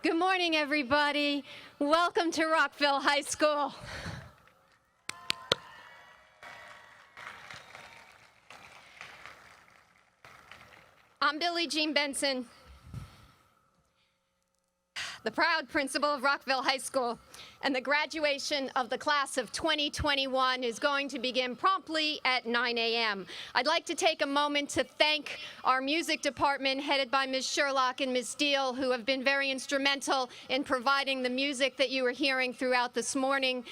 Good morning, everybody. Welcome to Rockville High School. I'm Billie Jean Benson, the proud principal of Rockville High School, and the graduation of the class of 2021 is going to begin promptly at 9 a.m. I'd like to take a moment to thank our music department headed by Ms. Sherlock and Ms. Steele, who have been very instrumental in providing the music that you were hearing throughout this morning,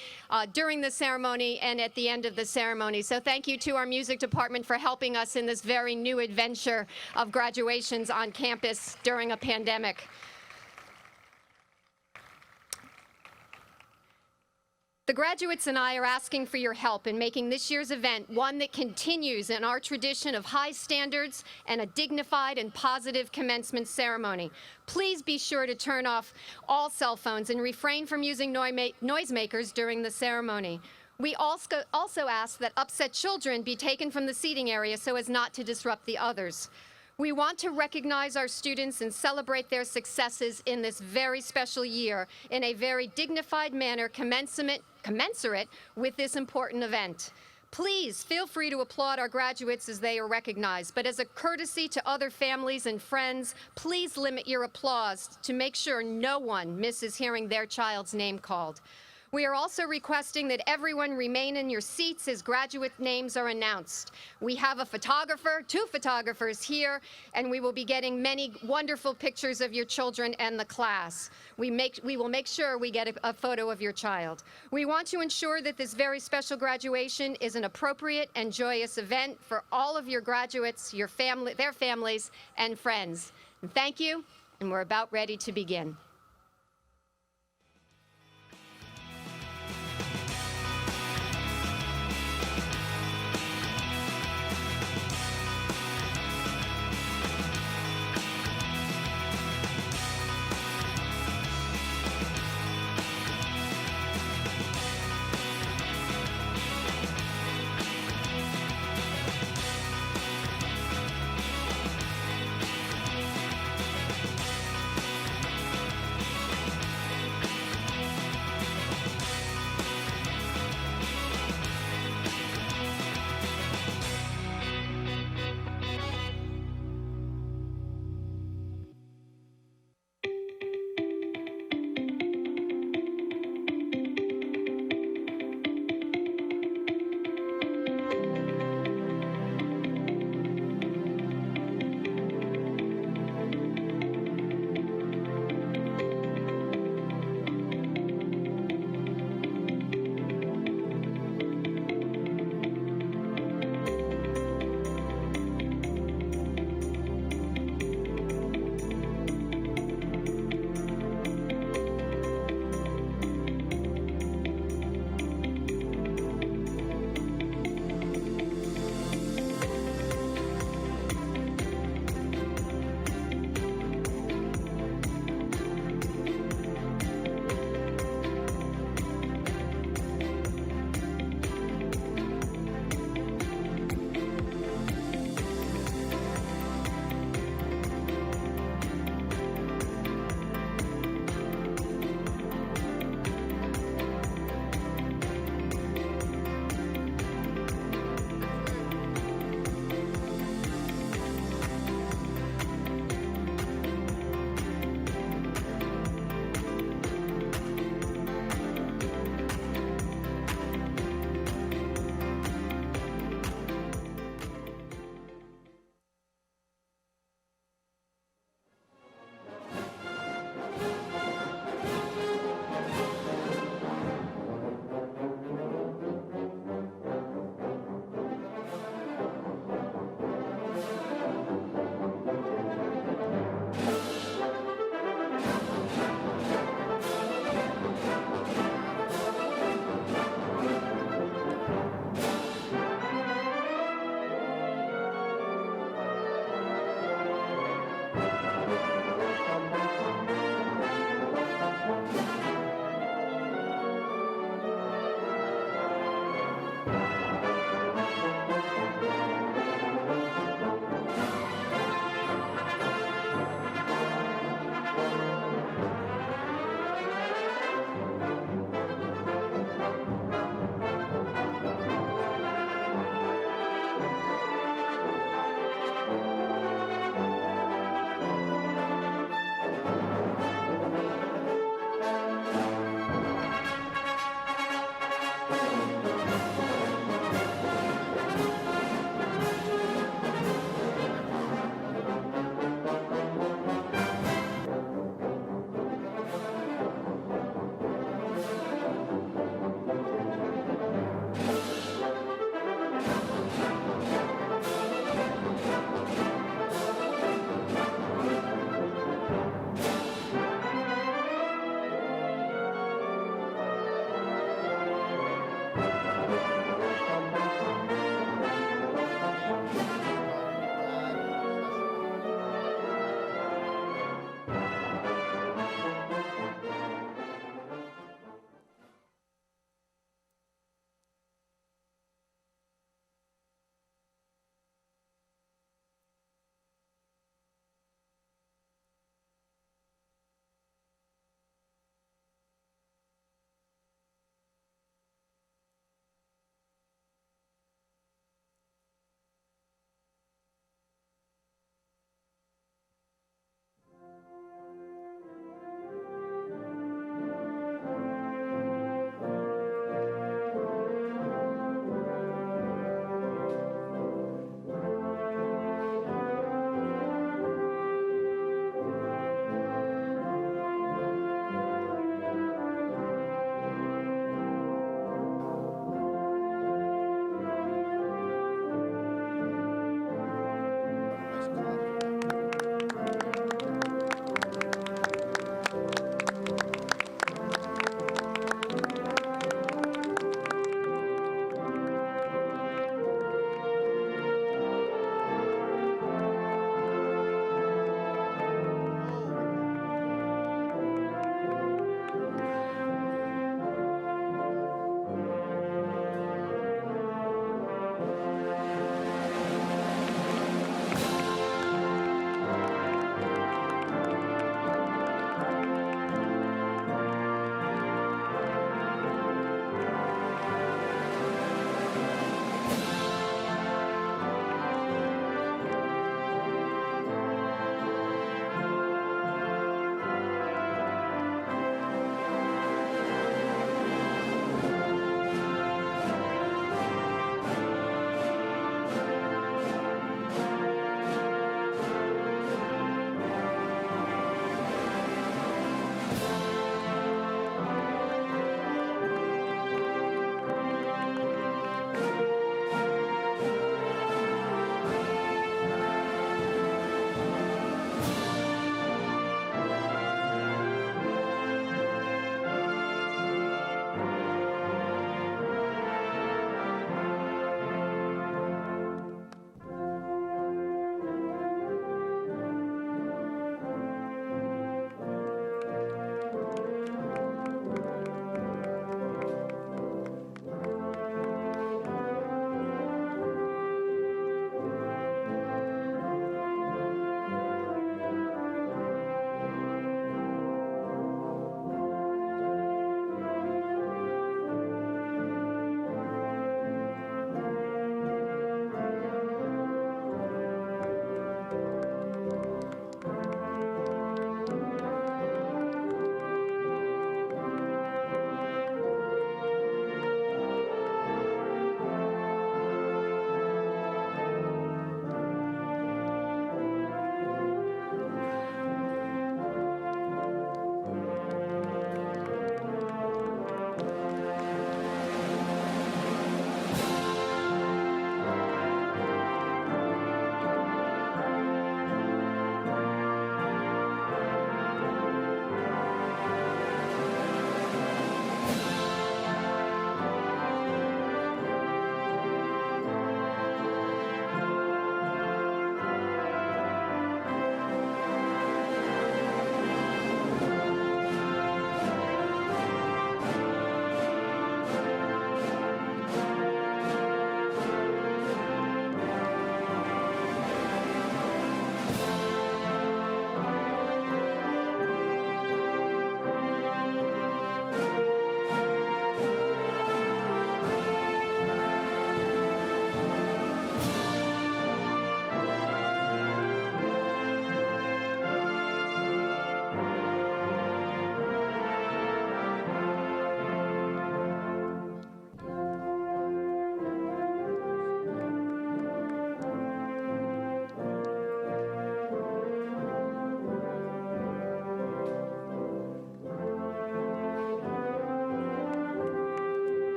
during the ceremony and at the end of the ceremony. So thank you to our music department for helping us in this very new adventure of graduations on campus during a pandemic. The graduates and I are asking for your help in making this year's event one that continues in our tradition of high standards and a dignified and positive commencement ceremony. Please be sure to turn off all cell phones and refrain from using noisemakers during the ceremony. We also ask that upset children be taken from the seating area so as not to disrupt the others. We want to recognize our students and celebrate their successes in this very special year in a very dignified manner commensurate with this important event. Please feel free to applaud our graduates as they are recognized, but as a courtesy to other families and friends, please limit your applause to make sure no one misses hearing their child's name called. We are also requesting that everyone remain in your seats as graduate names are announced. We have a photographer, 2 photographers here, and we will be getting many wonderful pictures of your children and the class. We will make sure we get a photo of your child. We want to ensure that this very special graduation is an appropriate and joyous event for all of your graduates, your family, their families, and friends. And thank you, and we're about ready to begin.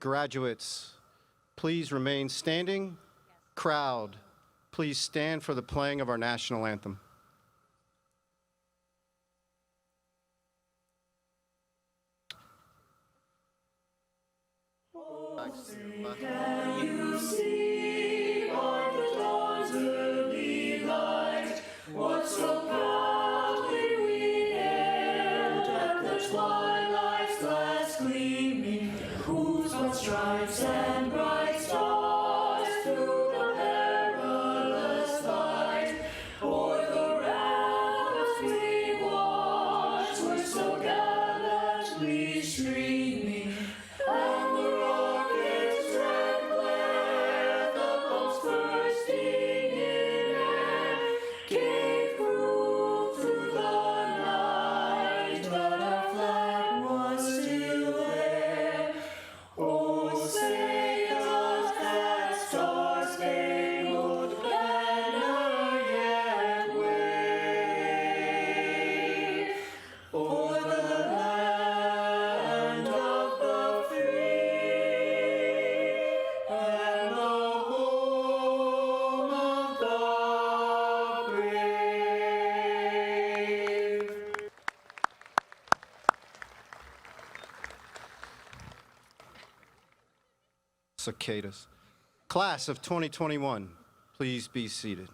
Graduates, please remain standing. Crowd, please stand for the playing of our national anthem. Can you see by the dawn's early light what so proudly we hailed at the twilight's last gleaming, whose broad stripes and bright stars through the perilous fight o'er the ramparts we watched were so gallantly streaming, and the rocket's red glare, the bombs bursting in air, gave proof through the night that our flag was still there. Oh, say does that star-spangled banner yet wave o'er the land of the free and the home of the brave? Cicadas. Class of 2021, please be seated.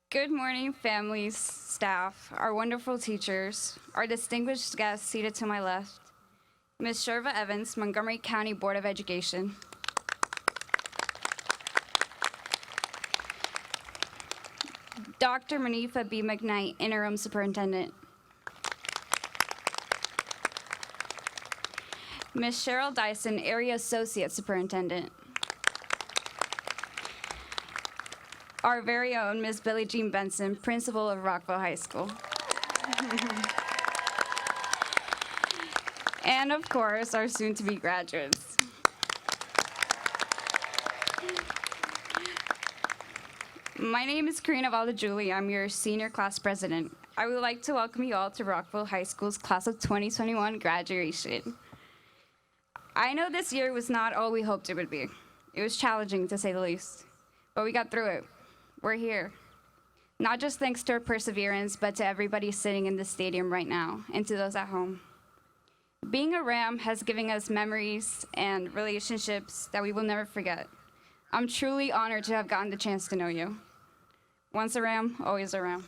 Good morning, families, staff, our wonderful teachers, our distinguished guests seated to my left, Ms. Sherva Evans, Montgomery County Board of Education. Dr. Manifa B. McKnight, Interim Superintendent. Ms. Cheryl Dyson, Area Associate Superintendent. Our very own Ms. Billie Jean Benson, Principal of Rockville High School. And of course, our soon-to-be graduates. My name is Karina Valdejuli. I'm your senior class president. I would like to welcome you all to Rockville High School's class of 2021 graduation. I know this year was not all we hoped it would be. It was challenging, to say the least, but we got through it. We're here. Not just thanks to our perseverance, but to everybody sitting in the stadium right now, and to those at home. Being a Ram has given us memories and relationships that we will never forget. I'm truly honored to have gotten the chance to know you. Once a Ram, always a Ram.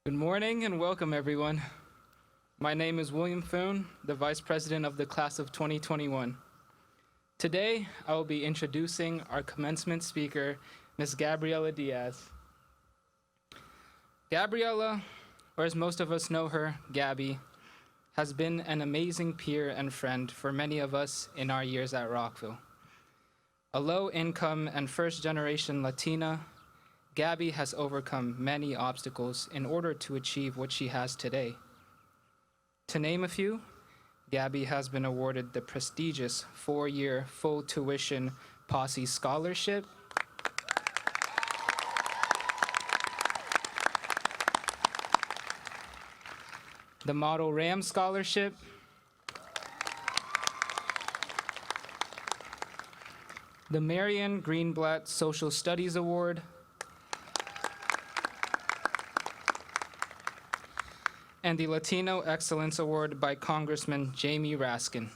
Good morning and welcome, everyone. My name is William Foon, the Vice President of the Class of 2021. Today, I will be introducing our commencement speaker, Ms. Gabriela Diaz. Gabriella, or as most of us know her, Gabby, has been an amazing peer and friend for many of us in our years at Rockville. A low-income and first-generation Latina, Gabby has overcome many obstacles in order to achieve what she has today. To name a few, Gabby has been awarded the prestigious 4-year full tuition Posse Scholarship, the Model Ram Scholarship, the Marion Greenblatt Social Studies Award, and the Latino Excellence Award by Congressman Jamie Raskin.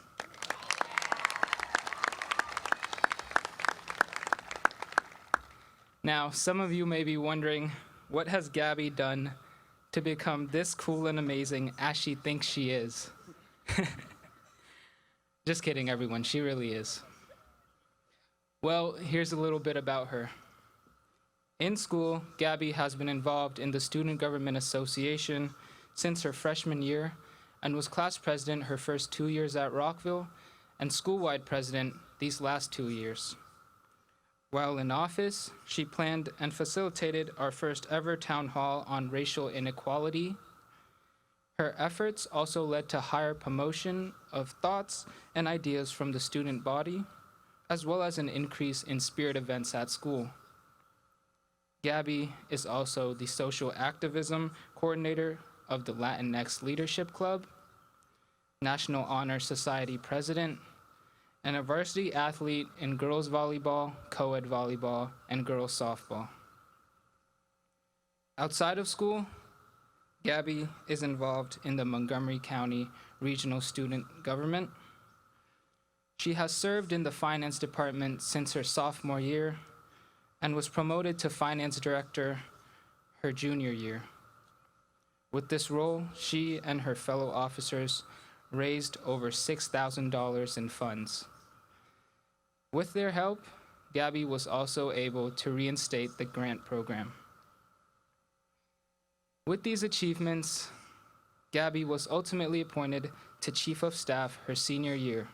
Now, some of you may be wondering, what has Gabby done to become this cool and amazing as she thinks she is? Just kidding, everyone, she really is. Well, here's a little bit about her. In school, Gabby has been involved in the Student Government Association since her freshman year and was class president her first 2 years at Rockville and school-wide president these last 2 years. While in office, she planned and facilitated our first ever town hall on racial inequality. Her efforts also led to higher promotion of thoughts and ideas from the student body, as well as an increase in spirit events at school. Gabby is also the social activism coordinator of the Latinx Leadership Club, National Honor Society president, and a varsity athlete in girls volleyball, co-ed volleyball, and girls softball. Outside of school, Gabby is involved in the Montgomery County Regional Student Government. She has served in the finance department since her sophomore year and was promoted to finance director her junior year. With this role, she and her fellow officers raised over $6,000 in funds. With their help, Gabby was also able to reinstate the grant program. With these achievements, Gabby was ultimately appointed to Chief of Staff her senior year.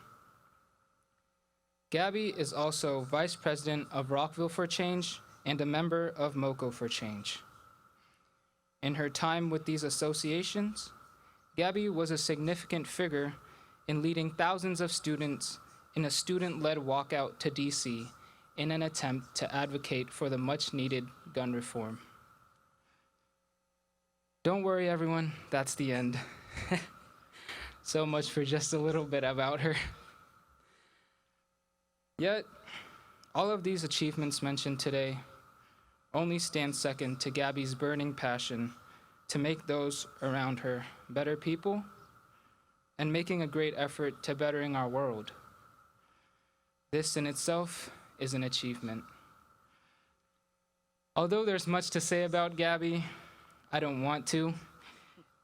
Gabby is also Vice President of Rockville for Change and a member of MoCo for Change. In her time with these associations, Gabby was a significant figure in leading thousands of students in a student-led walkout to DC in an attempt to advocate for the much-needed gun reform. Don't worry, everyone, that's the end. So much for just a little bit about her. Yet, all of these achievements mentioned today only stand second to Gabby's burning passion to make those around her better people and making a great effort to bettering our world. This in itself is an achievement. Although there's much to say about Gabby, I don't want to.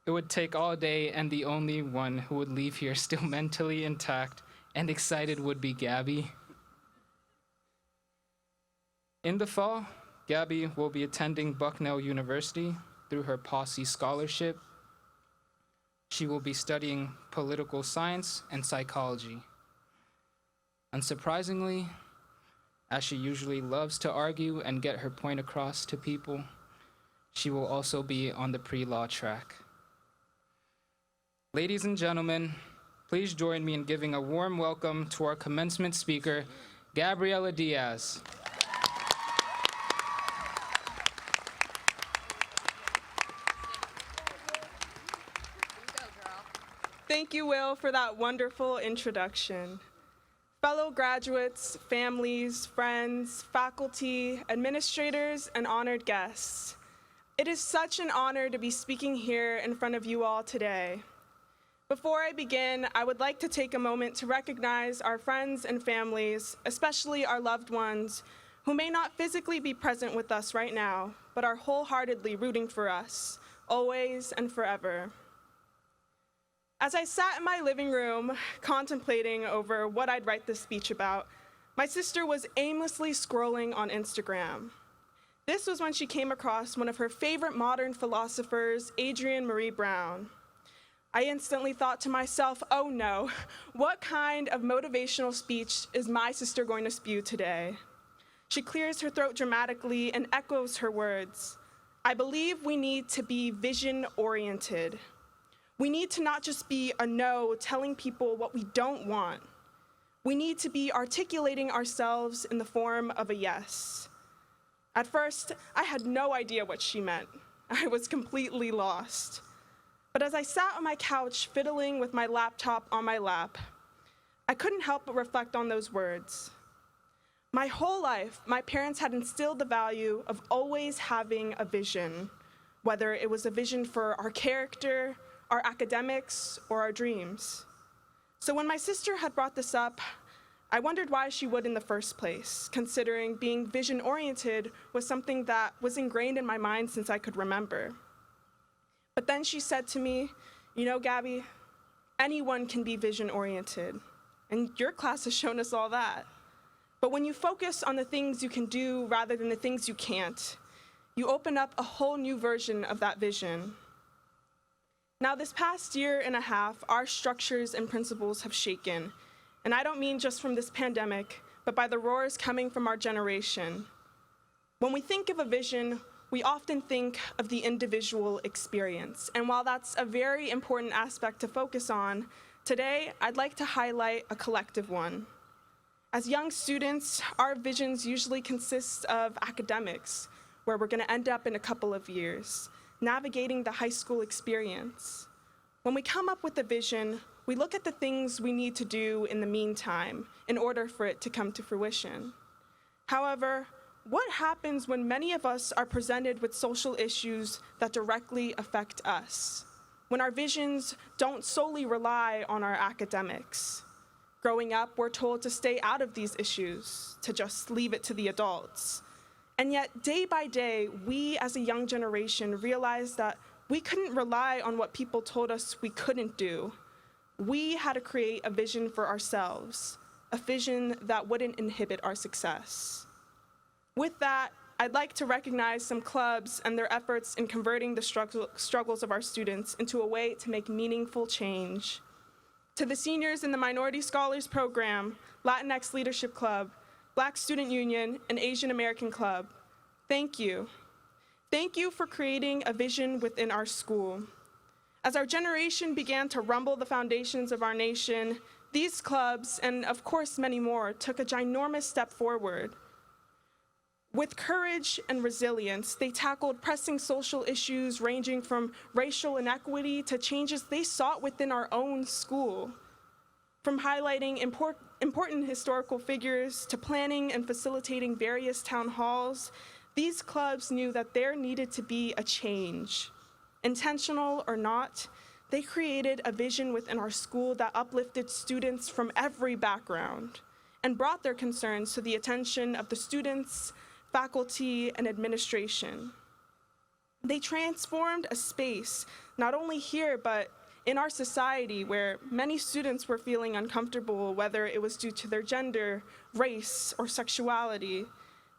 It would take all day, and the only one who would leave here still mentally intact and excited would be Gabby. In the fall, Gabby will be attending Bucknell University through her Posse Scholarship. She will be studying political science and psychology. Unsurprisingly, as she usually loves to argue and get her point across to people, she will also be on the pre-law track. Ladies and gentlemen, please join me in giving a warm welcome to our commencement speaker, Gabriela Diaz. Thank you, Will, for that wonderful introduction. Fellow graduates, families, friends, faculty, administrators, and honored guests, it is such an honor to be speaking here in front of you all today. Before I begin, I would like to take a moment to recognize our friends and families, especially our loved ones, who may not physically be present with us right now, but are wholeheartedly rooting for us, always and forever. As I sat in my living room contemplating over what I'd write this speech about, my sister was aimlessly scrolling on Instagram. This was when she came across one of her favorite modern philosophers, Adrienne Marie Brown. I instantly thought to myself, oh no, what kind of motivational speech is my sister going to spew today? She clears her throat dramatically and echoes her words. I believe we need to be vision-oriented. We need to not just be a no telling people what we don't want. We need to be articulating ourselves in the form of a yes. At first, I had no idea what she meant. I was completely lost. But as I sat on my couch fiddling with my laptop on my lap, I couldn't help but reflect on those words. My whole life, my parents had instilled the value of always having a vision, whether it was a vision for our character, our academics, or our dreams. So when my sister had brought this up, I wondered why she would in the first place, considering being vision-oriented was something that was ingrained in my mind since I could remember. But then she said to me, you know, Gabby, anyone can be vision-oriented, and your class has shown us all that. But when you focus on the things you can do rather than the things you can't, you open up a whole new version of that vision. Now, this past year and a half, our structures and principles have shaken. And I don't mean just from this pandemic, but by the roars coming from our generation. When we think of a vision, we often think of the individual experience. And while that's a very important aspect to focus on, today I'd like to highlight a collective one. As young students, our visions usually consist of academics, where we're going to end up in a couple of years, navigating the high school experience. When we come up with a vision, we look at the things we need to do in the meantime in order for it to come to fruition. However, what happens when many of us are presented with social issues that directly affect us? When our visions don't solely rely on our academics? Growing up, we're told to stay out of these issues, to just leave it to the adults. And yet, day by day, we as a young generation realized that we couldn't rely on what people told us we couldn't do. We had to create a vision for ourselves, a vision that wouldn't inhibit our success. With that, I'd like to recognize some clubs and their efforts in converting the struggles of our students into a way to make meaningful change. To the seniors in the Minority Scholars Program, Latinx Leadership Club, Black Student Union, and Asian American Club, thank you. Thank you for creating a vision within our school. As our generation began to rumble the foundations of our nation, these clubs, and of course many more, took a ginormous step forward. With courage and resilience, they tackled pressing social issues ranging from racial inequity to changes they sought within our own school. From highlighting important historical figures to planning and facilitating various town halls, these clubs knew that there needed to be a change. Intentional or not, they created a vision within our school that uplifted students from every background and brought their concerns to the attention of the students, faculty, and administration. They transformed a space, not only here, but in our society where many students were feeling uncomfortable, whether it was due to their gender, race, or sexuality.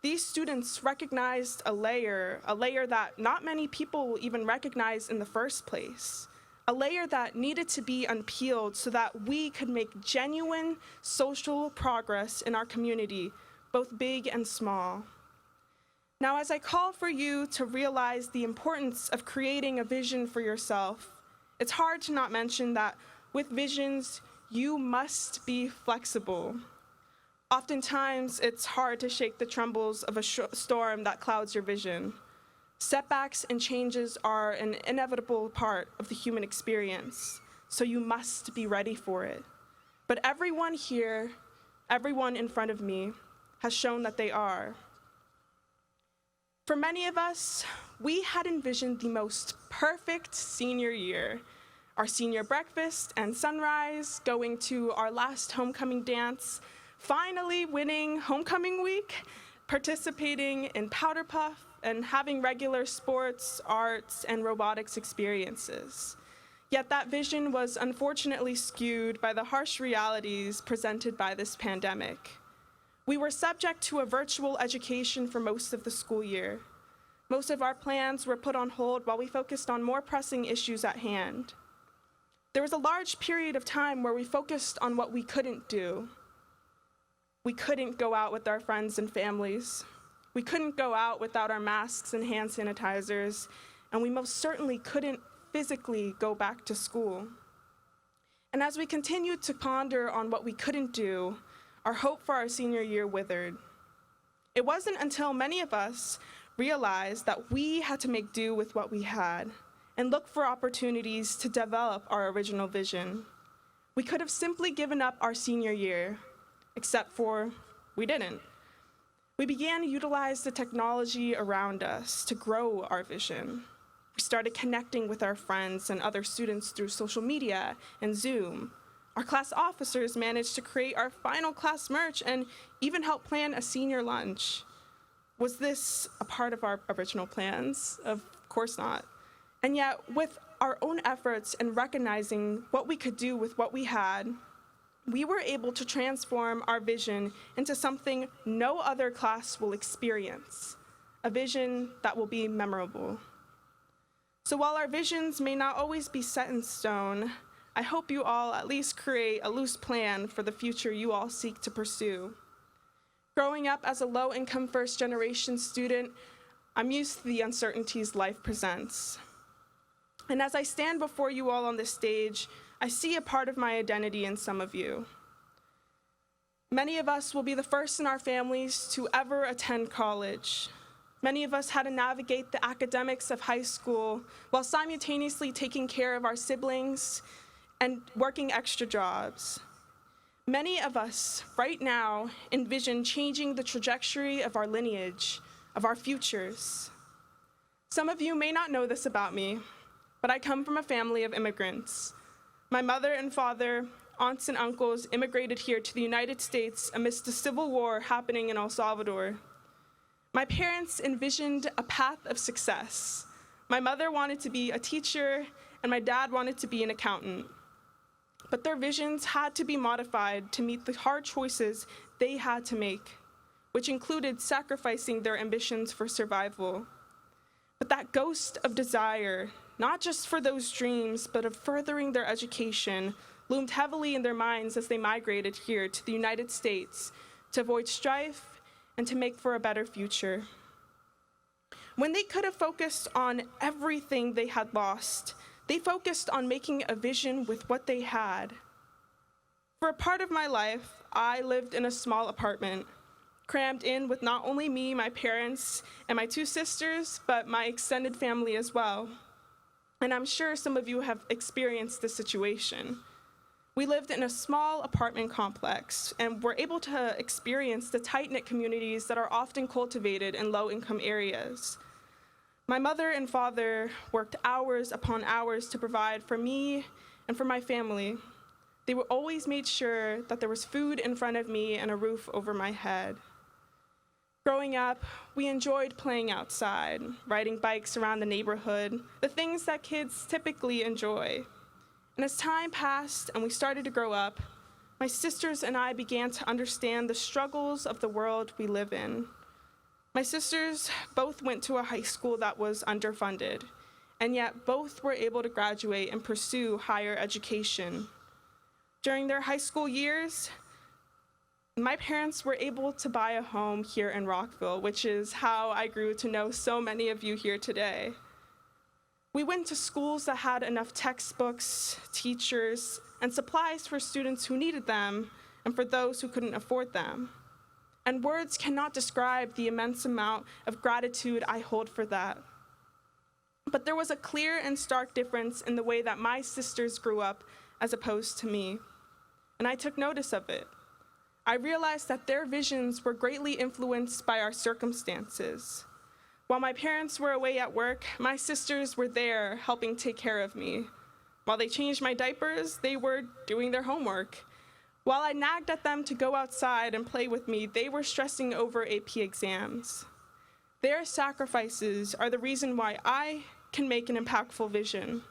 These students recognized a layer that not many people will even recognize in the first place, a layer that needed to be unpeeled so that we could make genuine social progress in our community, both big and small. Now, as I call for you to realize the importance of creating a vision for yourself, it's hard to not mention that with visions, you must be flexible. Oftentimes, it's hard to shake the trembles of a storm that clouds your vision. Setbacks and changes are an inevitable part of the human experience, so you must be ready for it. But everyone here, everyone in front of me, has shown that they are. For many of us, we had envisioned the most perfect senior year. Our senior breakfast and sunrise, going to our last homecoming dance, finally winning homecoming week, participating in Powder Puff, and having regular sports, arts, and robotics experiences. Yet that vision was unfortunately skewed by the harsh realities presented by this pandemic. We were subject to a virtual education for most of the school year. Most of our plans were put on hold while we focused on more pressing issues at hand. There was a large period of time where we focused on what we couldn't do. We couldn't go out with our friends and families. We couldn't go out without our masks and hand sanitizers, and we most certainly couldn't physically go back to school. And as we continued to ponder on what we couldn't do, our hope for our senior year withered. It wasn't until many of us realized that we had to make do with what we had and look for opportunities to develop our original vision. We could have simply given up our senior year, except for we didn't. We began to utilize the technology around us to grow our vision. We started connecting with our friends and other students through social media and Zoom. Our class officers managed to create our final class merch and even help plan a senior lunch. Was this a part of our original plans? Of course not. And yet, with our own efforts and recognizing what we could do with what we had, we were able to transform our vision into something no other class will experience, a vision that will be memorable. So while our visions may not always be set in stone, I hope you all at least create a loose plan for the future you all seek to pursue. Growing up as a low-income first-generation student, I'm used to the uncertainties life presents. And as I stand before you all on this stage, I see a part of my identity in some of you. Many of us will be the first in our families to ever attend college. Many of us had to navigate the academics of high school while simultaneously taking care of our siblings and working extra jobs. Many of us right now envision changing the trajectory of our lineage, of our futures. Some of you may not know this about me, but I come from a family of immigrants. My mother and father, aunts and uncles immigrated here to the United States amidst the civil war happening in El Salvador. My parents envisioned a path of success. My mother wanted to be a teacher, and my dad wanted to be an accountant. But their visions had to be modified to meet the hard choices they had to make, which included sacrificing their ambitions for survival. But that ghost of desire, not just for those dreams, but of furthering their education, loomed heavily in their minds as they migrated here to the United States to avoid strife and to make for a better future. When they could have focused on everything they had lost, they focused on making a vision with what they had. For a part of my life, I lived in a small apartment, crammed in with not only me, my parents, and my 2 sisters, but my extended family as well. And I'm sure some of you have experienced this situation. We lived in a small apartment complex and were able to experience the tight-knit communities that are often cultivated in low-income areas. My mother and father worked hours upon hours to provide for me and for my family. They always made sure that there was food in front of me and a roof over my head. Growing up, we enjoyed playing outside, riding bikes around the neighborhood, the things that kids typically enjoy. And as time passed and we started to grow up, my sisters and I began to understand the struggles of the world we live in. My sisters both went to a high school that was underfunded, and yet both were able to graduate and pursue higher education. During their high school years, my parents were able to buy a home here in Rockville, which is how I grew to know so many of you here today. We went to schools that had enough textbooks, teachers, and supplies for students who needed them and for those who couldn't afford them. And words cannot describe the immense amount of gratitude I hold for that. But there was a clear and stark difference in the way that my sisters grew up as opposed to me, and I took notice of it. I realized that their visions were greatly influenced by our circumstances. While my parents were away at work, my sisters were there helping take care of me. While they changed my diapers, they were doing their homework. While I nagged at them to go outside and play with me, they were stressing over AP exams. Their sacrifices are the reason why I can make an impactful vision.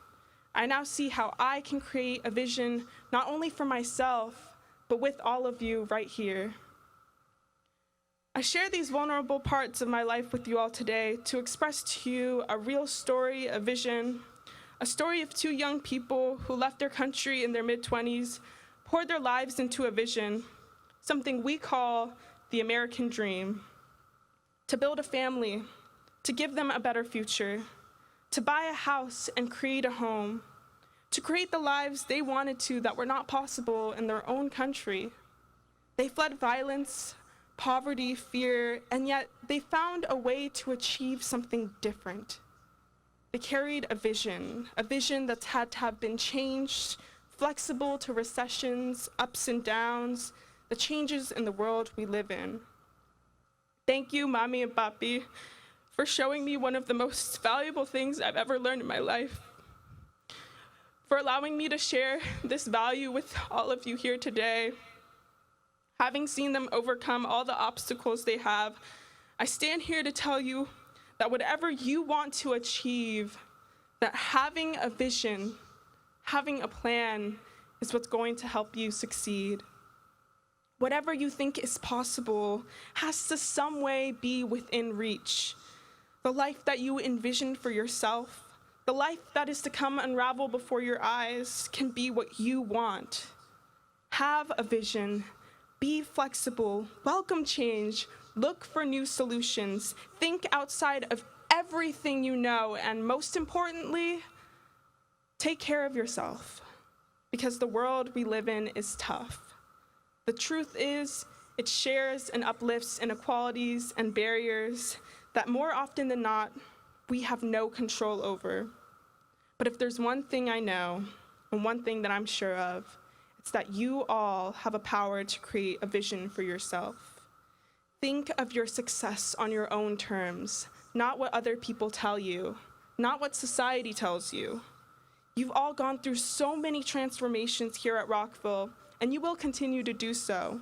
I now see how I can create a vision not only for myself, but with all of you right here. I share these vulnerable parts of my life with you all today to express to you a real story, a vision, a story of 2 young people who left their country in their mid-20s, poured their lives into a vision, something we call the American dream, to build a family, to give them a better future, to buy a house and create a home, to create the lives they wanted to that were not possible in their own country. They fled violence, poverty, fear, and yet they found a way to achieve something different. They carried a vision that had to have been changed, flexible to recessions, ups and downs, the changes in the world we live in. Thank you, Mommy and Papi, for showing me one of the most valuable things I've ever learned in my life, for allowing me to share this value with all of you here today. Having seen them overcome all the obstacles they have, I stand here to tell you that whatever you want to achieve, that having a vision, having a plan is what's going to help you succeed. Whatever you think is possible has to some way be within reach. The life that you envision for yourself, the life that is to come unravel before your eyes can be what you want. Have a vision, Be flexible, welcome change, look for new solutions, think outside of everything you know, and most importantly, take care of yourself, because the world we live in is tough. The truth is, it shares and uplifts inequalities and barriers that more often than not, we have no control over. But if there's one thing I know, and one thing that I'm sure of, it's that you all have a power to create a vision for yourself. Think of your success on your own terms, not what other people tell you, not what society tells you. You've all gone through so many transformations here at Rockville, and you will continue to do so.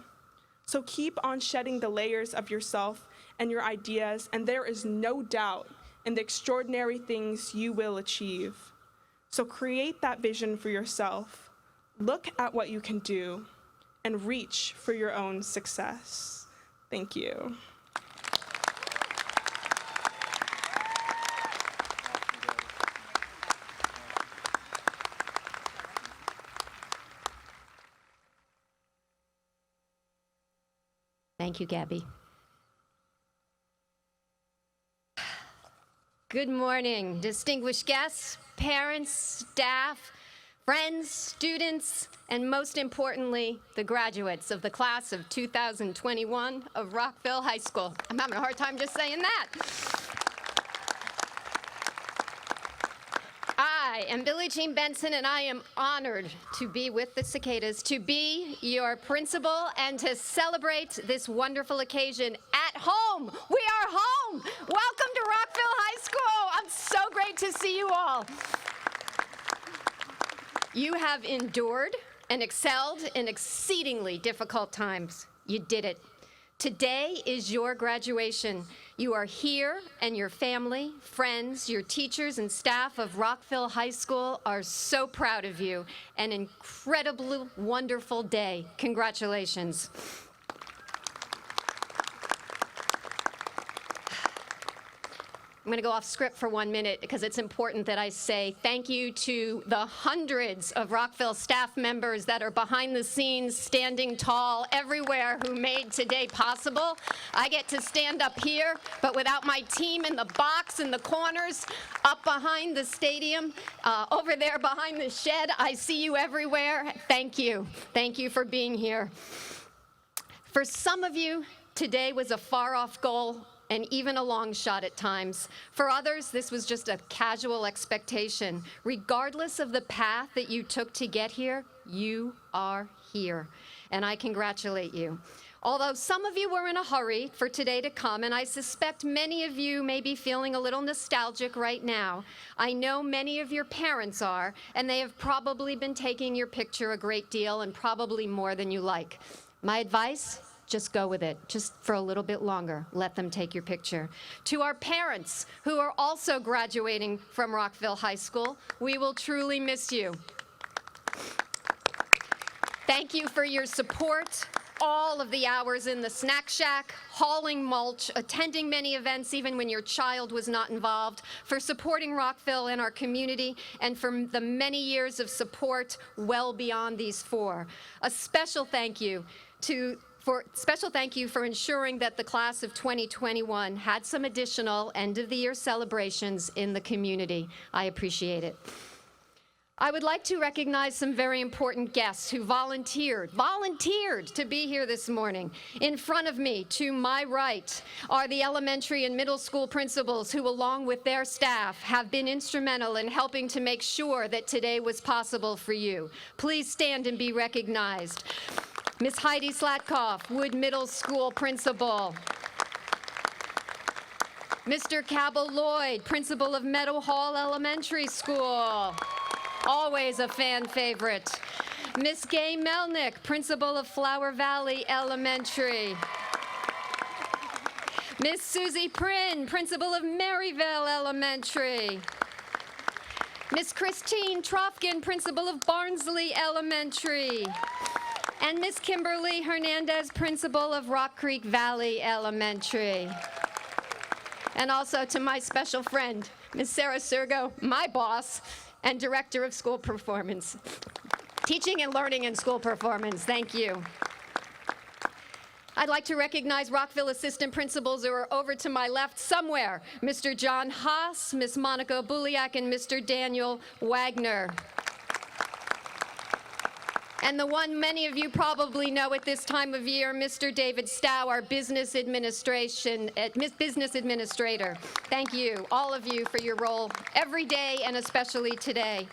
So keep on shedding the layers of yourself and your ideas, and there is no doubt in the extraordinary things you will achieve. So create that vision for yourself, look at what you can do, and reach for your own success. Thank you. Thank you, Gabby. Good morning, distinguished guests, parents, staff, friends, students, and most importantly, the graduates of the class of 2021 of Rockville High School. I'm having a hard time just saying that. I am Billie Jean Benson, and I am honored to be with the Cicadas, to be your principal, and to celebrate this wonderful occasion at home. We are home. Welcome to Rockville High School. I'm so great to see you all. You have endured and excelled in exceedingly difficult times. You did it. Today is your graduation. You are here, and your family, friends, your teachers, and staff of Rockville High School are so proud of you. An incredibly wonderful day. Congratulations. I'm going to go off script for 1 minute because it's important that I say thank you to the hundreds of Rockville staff members that are behind the scenes, standing tall everywhere, who made today possible. I get to stand up here, but without my team in the box, in the corners, up behind the stadium, over there behind the shed, I see you everywhere. Thank you. Thank you for being here. For some of you, today was a far-off goal, and even a long shot at times. For others, this was just a casual expectation. Regardless of the path that you took to get here, you are here, and I congratulate you. Although some of you were in a hurry for today to come, and I suspect many of you may be feeling a little nostalgic right now, I know many of your parents are, and they have probably been taking your picture a great deal, and probably more than you like. My advice? Just go with it, just for a little bit longer. Let them take your picture. To our parents who are also graduating from Rockville High School, we will truly miss you. Thank you for your support, all of the hours in the snack shack, hauling mulch, attending many events even when your child was not involved, for supporting Rockville and our community, and for the many years of support well beyond these four. A special thank you for ensuring that the class of 2021 had some additional end-of-the-year celebrations in the community. I appreciate it. I would like to recognize some very important guests who volunteered to be here this morning. In front of me, to my right, are the elementary and middle school principals who, along with their staff, have been instrumental in helping to make sure that today was possible for you. Please stand and be recognized. Ms. Heidi Slatkoff, Wood Middle School Principal. Mr. Cabell Lloyd, Principal of Meadow Hall Elementary School. Always a fan favorite. Ms. Gay Melnick, Principal of Flower Valley Elementary. Ms. Susie Prin, Principal of Maryville Elementary. Ms. Christine Trofkin, Principal of Barnsley Elementary. And Ms. Kimberly Hernandez, Principal of Rock Creek Valley Elementary. And also to my special friend, Ms. Sarah Sergo, my boss, and Director of School Performance. Teaching and Learning and School Performance, thank you. I'd like to recognize Rockville assistant principals who are over to my left somewhere. Mr. John Haas, Ms. Monica Buliak, and Mr. Daniel Wagner. And the one many of you probably know at this time of year, Mr. David Stow, our business administrator. Thank you, all of you, for your role every day and especially today.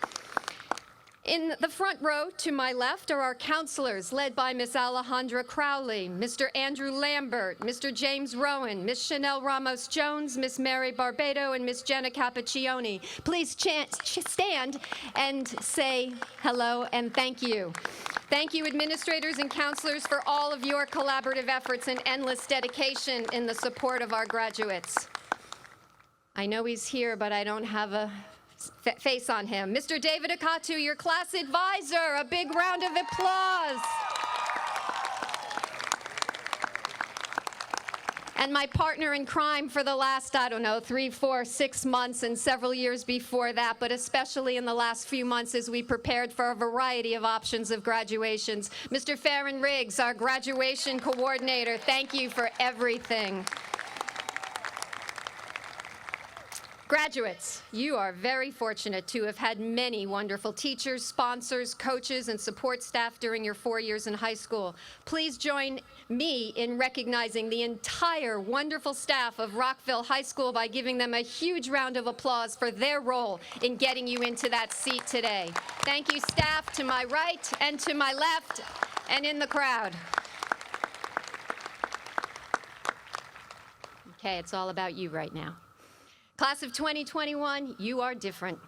In the front row to my left are our counselors, led by Ms. Alejandra Crowley, Mr. Andrew Lambert, Mr. James Rowan, Ms. Chanel Ramos-Jones, Ms. Mary Barbado, and Ms. Jenna Cappuccioni. Please stand and say hello and thank you. Thank you, administrators and counselors, for all of your collaborative efforts and endless dedication in the support of our graduates. I know he's here, but I don't have a face on him. Mr. David Akatu, your class advisor, a big round of applause. And my partner in crime for the last, 3, 4, 6 months and several years before that, but especially in the last few months as we prepared for a variety of options of graduations. Mr. Farron Riggs, our graduation coordinator, thank you for everything. Graduates, you are very fortunate to have had many wonderful teachers, sponsors, coaches, and support staff during your 4 years in high school. Please join me in recognizing the entire wonderful staff of Rockville High School by giving them a huge round of applause for their role in getting you into that seat today. Thank you, staff, to my right and to my left and in the crowd. Okay, it's all about you right now. Class of 2021, you are different.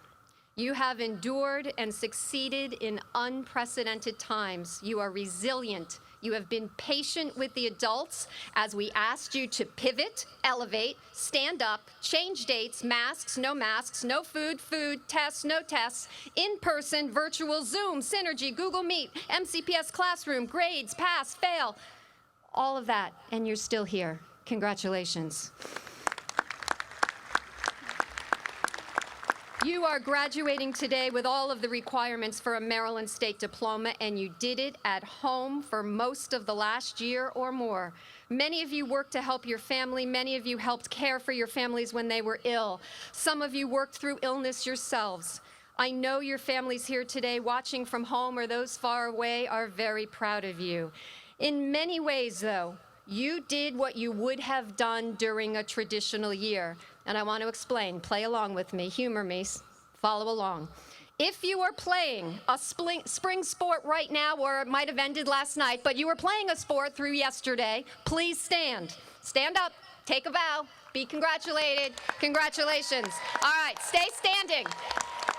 You have endured and succeeded in unprecedented times. You are resilient. You have been patient with the adults as we asked you to pivot, elevate, stand up, change dates, masks, no food, tests, no tests, in-person, virtual, Zoom, Synergy, Google Meet, MCPS Classroom, grades, pass, fail, all of that, and you're still here. Congratulations. You are graduating today with all of the requirements for a Maryland State diploma, and you did it at home for most of the last year or more. Many of you worked to help your family. Many of you helped care for your families when they were ill. Some of you worked through illness yourselves. I know your families here today watching from home or those far away are very proud of you. In many ways, though, you did what you would have done during a traditional year. And I want to explain. Play along with me. Humor me. Follow along. If you are playing a spring sport right now, or it might have ended last night, but you were playing a sport through yesterday, please stand. Stand up. Take a bow. Be congratulated. Congratulations. All right. Stay standing.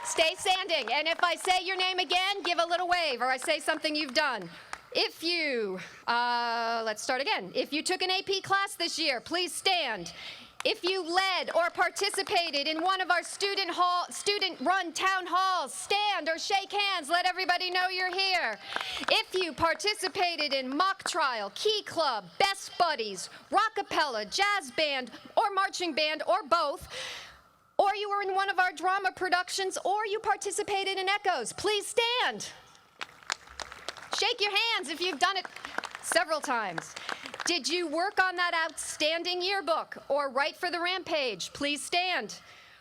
Stay standing. And if I say your name again, give a little wave, or I say something you've done. If you, let's start again. If you took an AP class this year, please stand. If you led or participated in one of our student-run town halls, stand or shake hands, let everybody know you're here. If you participated in mock trial, key club, best buddies, rockapella, jazz band, or marching band, or both, or you were in one of our drama productions, or you participated in Echoes, please stand. Shake your hands if you've done it several times. Did you work on that outstanding yearbook or write for the Rampage? Please stand.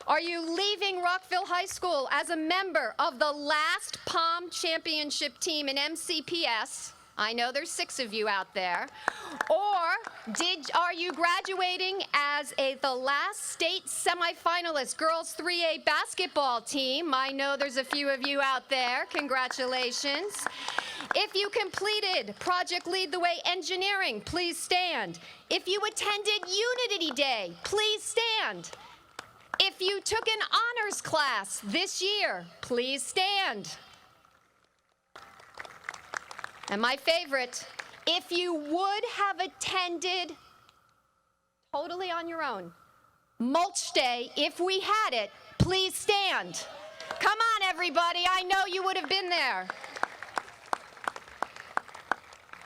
Are you leaving Rockville High School as a member of the last POM championship team in MCPS? I know there's 6 of you out there. Or are you graduating as the last state semifinalist girls 3A basketball team? I know there's a few of you out there. Congratulations. If you completed Project Lead the Way Engineering, please stand. If you attended Unity Day, please stand. If you took an honors class this year, please stand. And my favorite, if you would have attended totally on your own, Mulch Day, if we had it, please stand. Come on, everybody, I know you would have been there.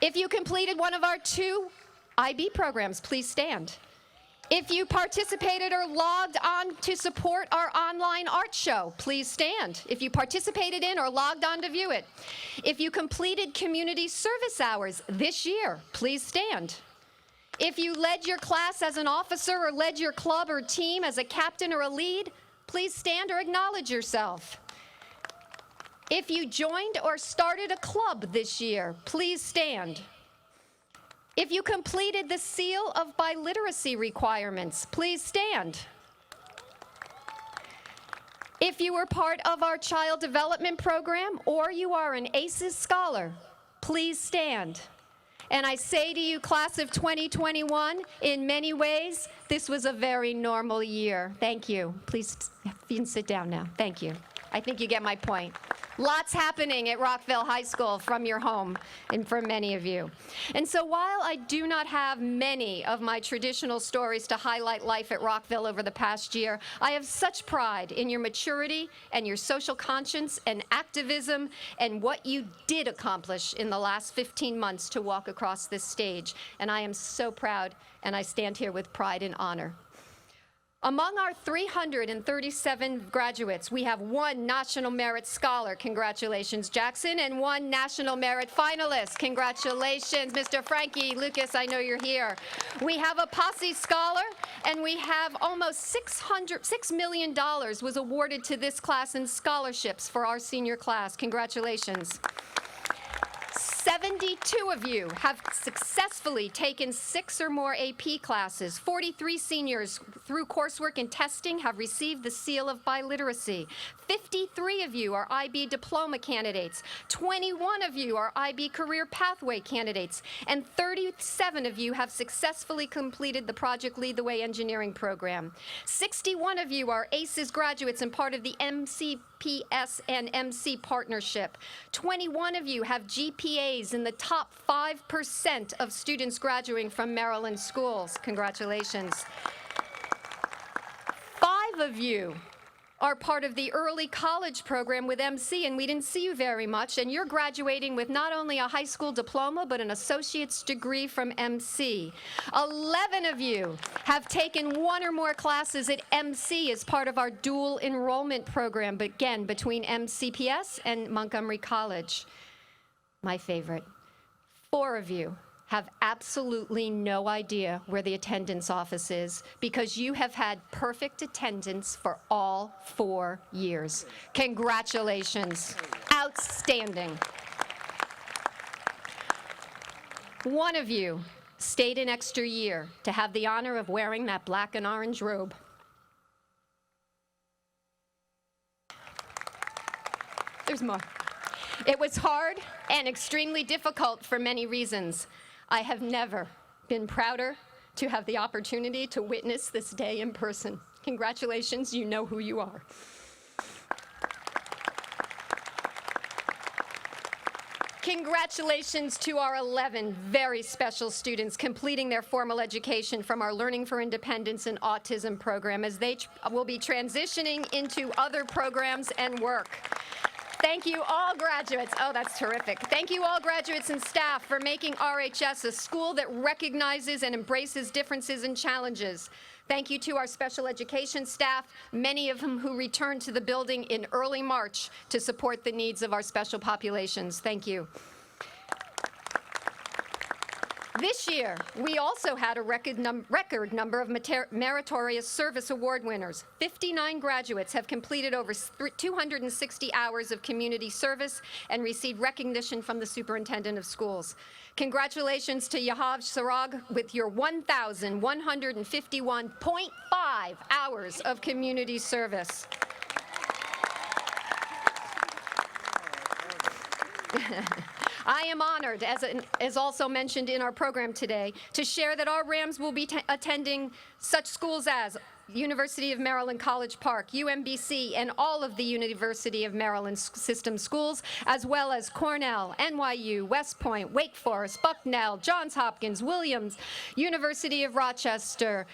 If you completed one of our 2 IB programs, please stand. If you participated or logged on to support our online art show, please stand. If you participated in or logged on to view it. If you completed community service hours this year, please stand. If you led your class as an officer or led your club or team as a captain or a lead, please stand or acknowledge yourself. If you joined or started a club this year, please stand. If you completed the seal of biliteracy requirements, please stand. If you were part of our child development program or you are an ACES scholar, please stand. And I say to you, class of 2021, in many ways, this was a very normal year. Thank you. Please, you can sit down now. Thank you. I think you get my point. Lots happening at Rockville High School from your home and for many of you. And so while I do not have many of my traditional stories to highlight life at Rockville over the past year, I have such pride in your maturity and your social conscience and activism and what you did accomplish in the last 15 months to walk across this stage. And I am so proud, and I stand here with pride and honor. Among our 337 graduates, we have one National Merit Scholar, congratulations, Jackson, and one National Merit Finalist, congratulations, Mr. Frankie Lucas, I know you're here. We have a Posse Scholar, and we have almost $6 million was awarded to this class in scholarships for our senior class, congratulations. 72 of you have successfully taken 6 or more AP classes. 43 seniors, through coursework and testing, have received the seal of biliteracy. 53 of you are IB diploma candidates. 21 of you are IB career pathway candidates. And 37 of you have successfully completed the Project Lead the Way engineering program. 61 of you are ACES graduates and part of the MCPS and MC partnership. 21 of you have GPAs in the top 5% of students graduating from Maryland schools. Congratulations. 5 of you are part of the early college program with MC, and we didn't see you very much, and you're graduating with not only a high school diploma, but an associate's degree from MC. 11 of you have taken 1 or more classes at MC as part of our dual enrollment program, but again, between MCPS and Montgomery College. My favorite. 4 of you have absolutely no idea where the attendance office is because you have had perfect attendance for all 4 years. Congratulations. Outstanding. 1 of you stayed an extra year to have the honor of wearing that black and orange robe. There's more. It was hard and extremely difficult for many reasons. I have never been prouder to have the opportunity to witness this day in person. Congratulations, you know who you are. Congratulations to our 11 very special students completing their formal education from our Learning for Independence and Autism program as they will be transitioning into other programs and work. Thank you all graduates. Oh, that's terrific. Thank you all graduates and staff for making RHS a school that recognizes and embraces differences and challenges. Thank you to our special education staff, many of whom who returned to the building in early March to support the needs of our special populations. Thank you. This year, we also had a record number of meritorious service award winners. 59 graduates have completed over 260 hours of community service and received recognition from the superintendent of schools. Congratulations to Yahav Sarag with your 1,151.5 hours of community service. I am honored, as also mentioned in our program today, to share that our Rams will be attending such schools as University of Maryland College Park, UMBC, and all of the University of Maryland system schools, as well as Cornell, NYU, West Point, Wake Forest, Bucknell, Johns Hopkins, Williams, University of Rochester,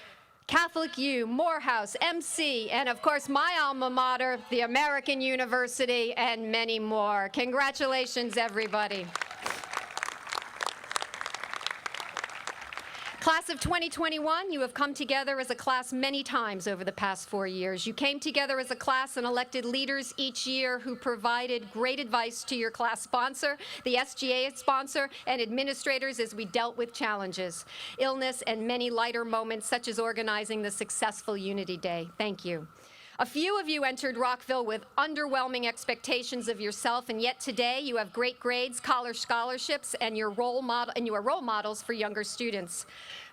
Catholic U, Morehouse, MC, and of course my alma mater, the American University, and many more. Congratulations, everybody. Class of 2021, you have come together as a class many times over the past 4 years. You came together as a class and elected leaders each year who provided great advice to your class sponsor, the SGA sponsor, and administrators as we dealt with challenges, illness, and many lighter moments such as organizing the successful Unity Day. Thank you. A few of you entered Rockville with underwhelming expectations of yourself, and yet today you have great grades, college scholarships, and you are role models for younger students.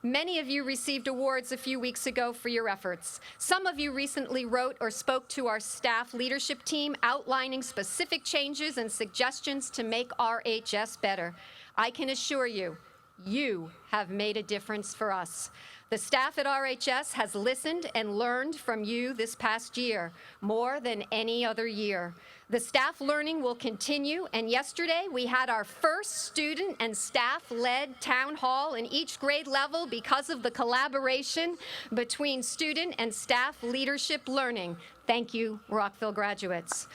Many of you received awards a few weeks ago for your efforts. Some of you recently wrote or spoke to our staff leadership team outlining specific changes and suggestions to make RHS better. I can assure you, you have made a difference for us. The staff at RHS has listened and learned from you this past year, more than any other year. The staff learning will continue, and yesterday we had our first student and staff-led town hall in each grade level because of the collaboration between student and staff leadership learning. Thank you, Rockville graduates.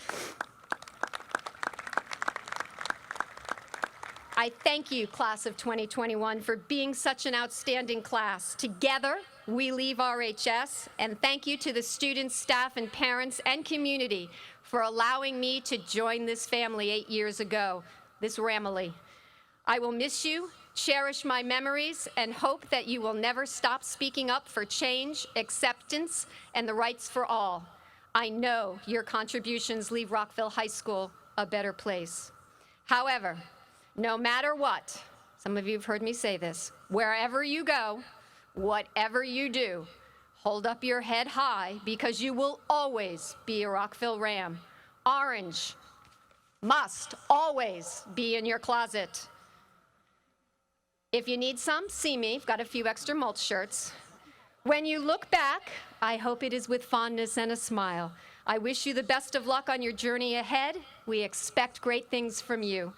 I thank you, class of 2021, for being such an outstanding class. Together, we leave RHS, and thank you to the students, staff, and parents and community for allowing me to join this family 8 years ago, this Ramily. I will miss you, cherish my memories, and hope that you will never stop speaking up for change, acceptance, and the rights for all. I know your contributions leave Rockville High School a better place. However, no matter what, some of you have heard me say this, wherever you go, whatever you do, hold up your head high because you will always be a Rockville Ram. Orange must always be in your closet. If you need some, see me. I've got a few extra mulch shirts. When you look back, I hope it is with fondness and a smile. I wish you the best of luck on your journey ahead. We expect great things from you.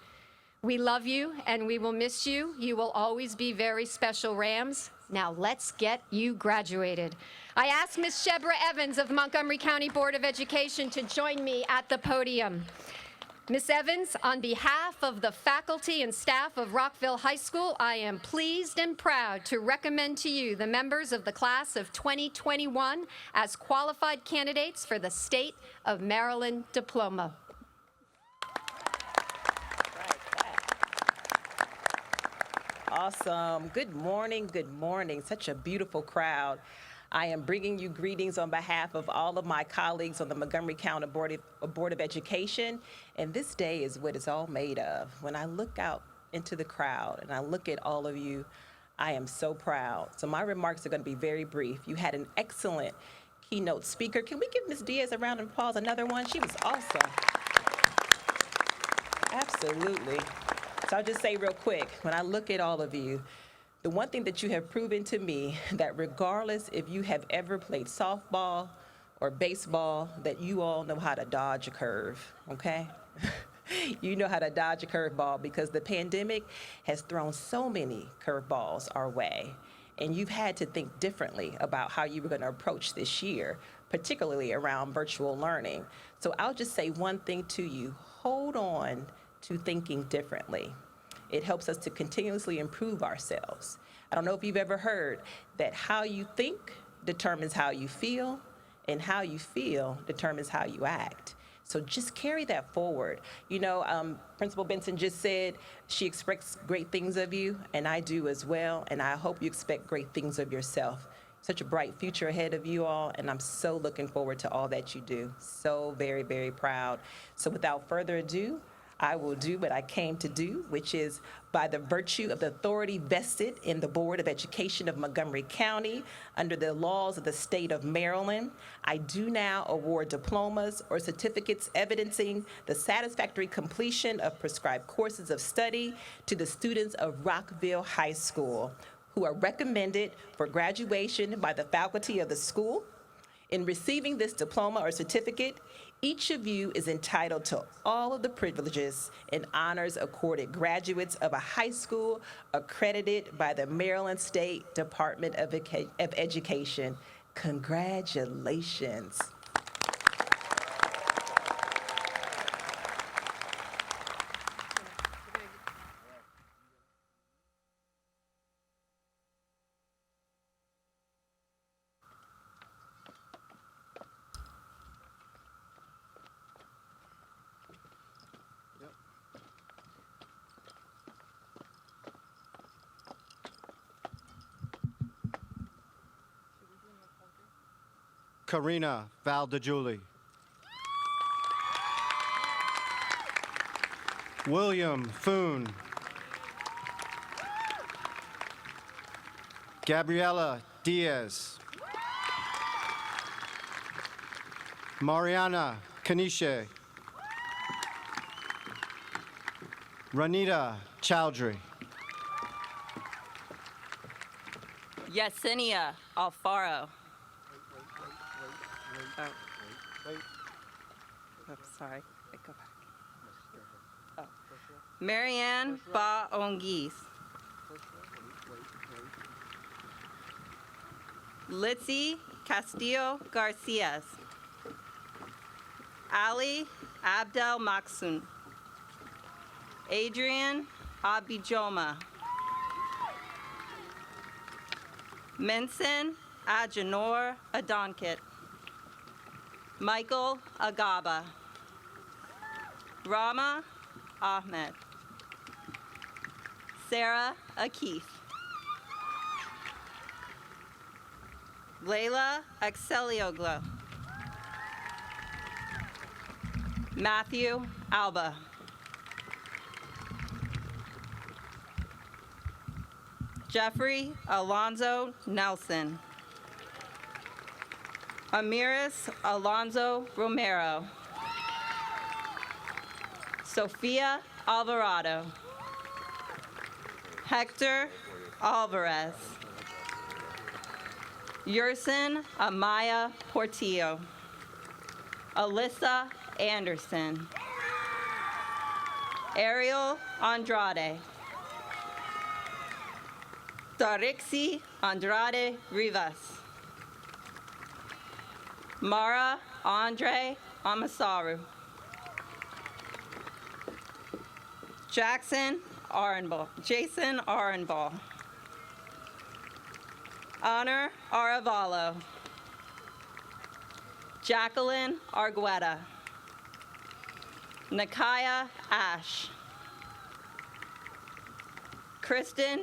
We love you, and we will miss you. You will always be very special Rams. Now let's get you graduated. I ask Ms. Shebra Evans of the Montgomery County Board of Education to join me at the podium. Ms. Evans, on behalf of the faculty and staff of Rockville High School, I am pleased and proud to recommend to you the members of the class of 2021 as qualified candidates for the State of Maryland diploma. Awesome. Good morning. Good morning. Such a beautiful crowd. I am bringing you greetings on behalf of all of my colleagues on the Montgomery County Board of Education. And this day is what it's all made of. When I look out into the crowd and I look at all of you, I am so proud. So my remarks are going to be very brief. You had an excellent keynote speaker. Can we give Ms. Diaz a round of applause? Another one? She was awesome. Absolutely. So I'll just say real quick, when I look at all of you, the one thing that you have proven to me, that regardless if you have ever played softball or baseball, that you all know how to dodge a curve, okay? You know how to dodge a curveball because the pandemic has thrown so many curveballs our way. And you've had to think differently about how you were going to approach this year, particularly around virtual learning. So I'll just say one thing to you, hold on to thinking differently. It helps us to continuously improve ourselves. I don't know if you've ever heard that how you think determines how you feel, and how you feel determines how you act. So just carry that forward. You know, Principal Benson just said she expects great things of you, and I do as well, and I hope you expect great things of yourself. Such a bright future ahead of you all, and I'm so looking forward to all that you do. So very, very proud. So without further ado, I will do what I came to do, which is by the virtue of the authority vested in the Board of Education of Montgomery County under the laws of the state of Maryland, I do now award diplomas or certificates evidencing the satisfactory completion of prescribed courses of study to the students of Rockville High School who are recommended for graduation by the faculty of the school. In receiving this diploma or certificate, each of you is entitled to all of the privileges and honors accorded graduates of a high school accredited by the Maryland State Department of Education. Congratulations. Karina Valdejulie. William Foon. Gabriela Diaz. Mariana Kaniche. Ranita Chowdhury. Yesenia Alfaro. Oh, sorry. Go back. Oh. Marianne Ba-Ongis. Litzy Castillo Garcias. Ali Abdel Maksoun. Adrian Abijoma. Mensen Ajanor Adonkit. Michael Agaba. Rama Ahmed. Sarah Akif. Layla Axelioglu. Matthew Alba. Jeffrey Alonzo Nelson. Amiris Alonzo Romero. Sofia Alvarado. Hector Alvarez. Yerson Amaya Portillo. Alyssa Anderson. Ariel Andrade. Tarixi Andrade Rivas. Mara Andre Amasaru. Jason Arenball. Honor Aravalo. Jacqueline Argueta. Nakaya Ash. Kirsten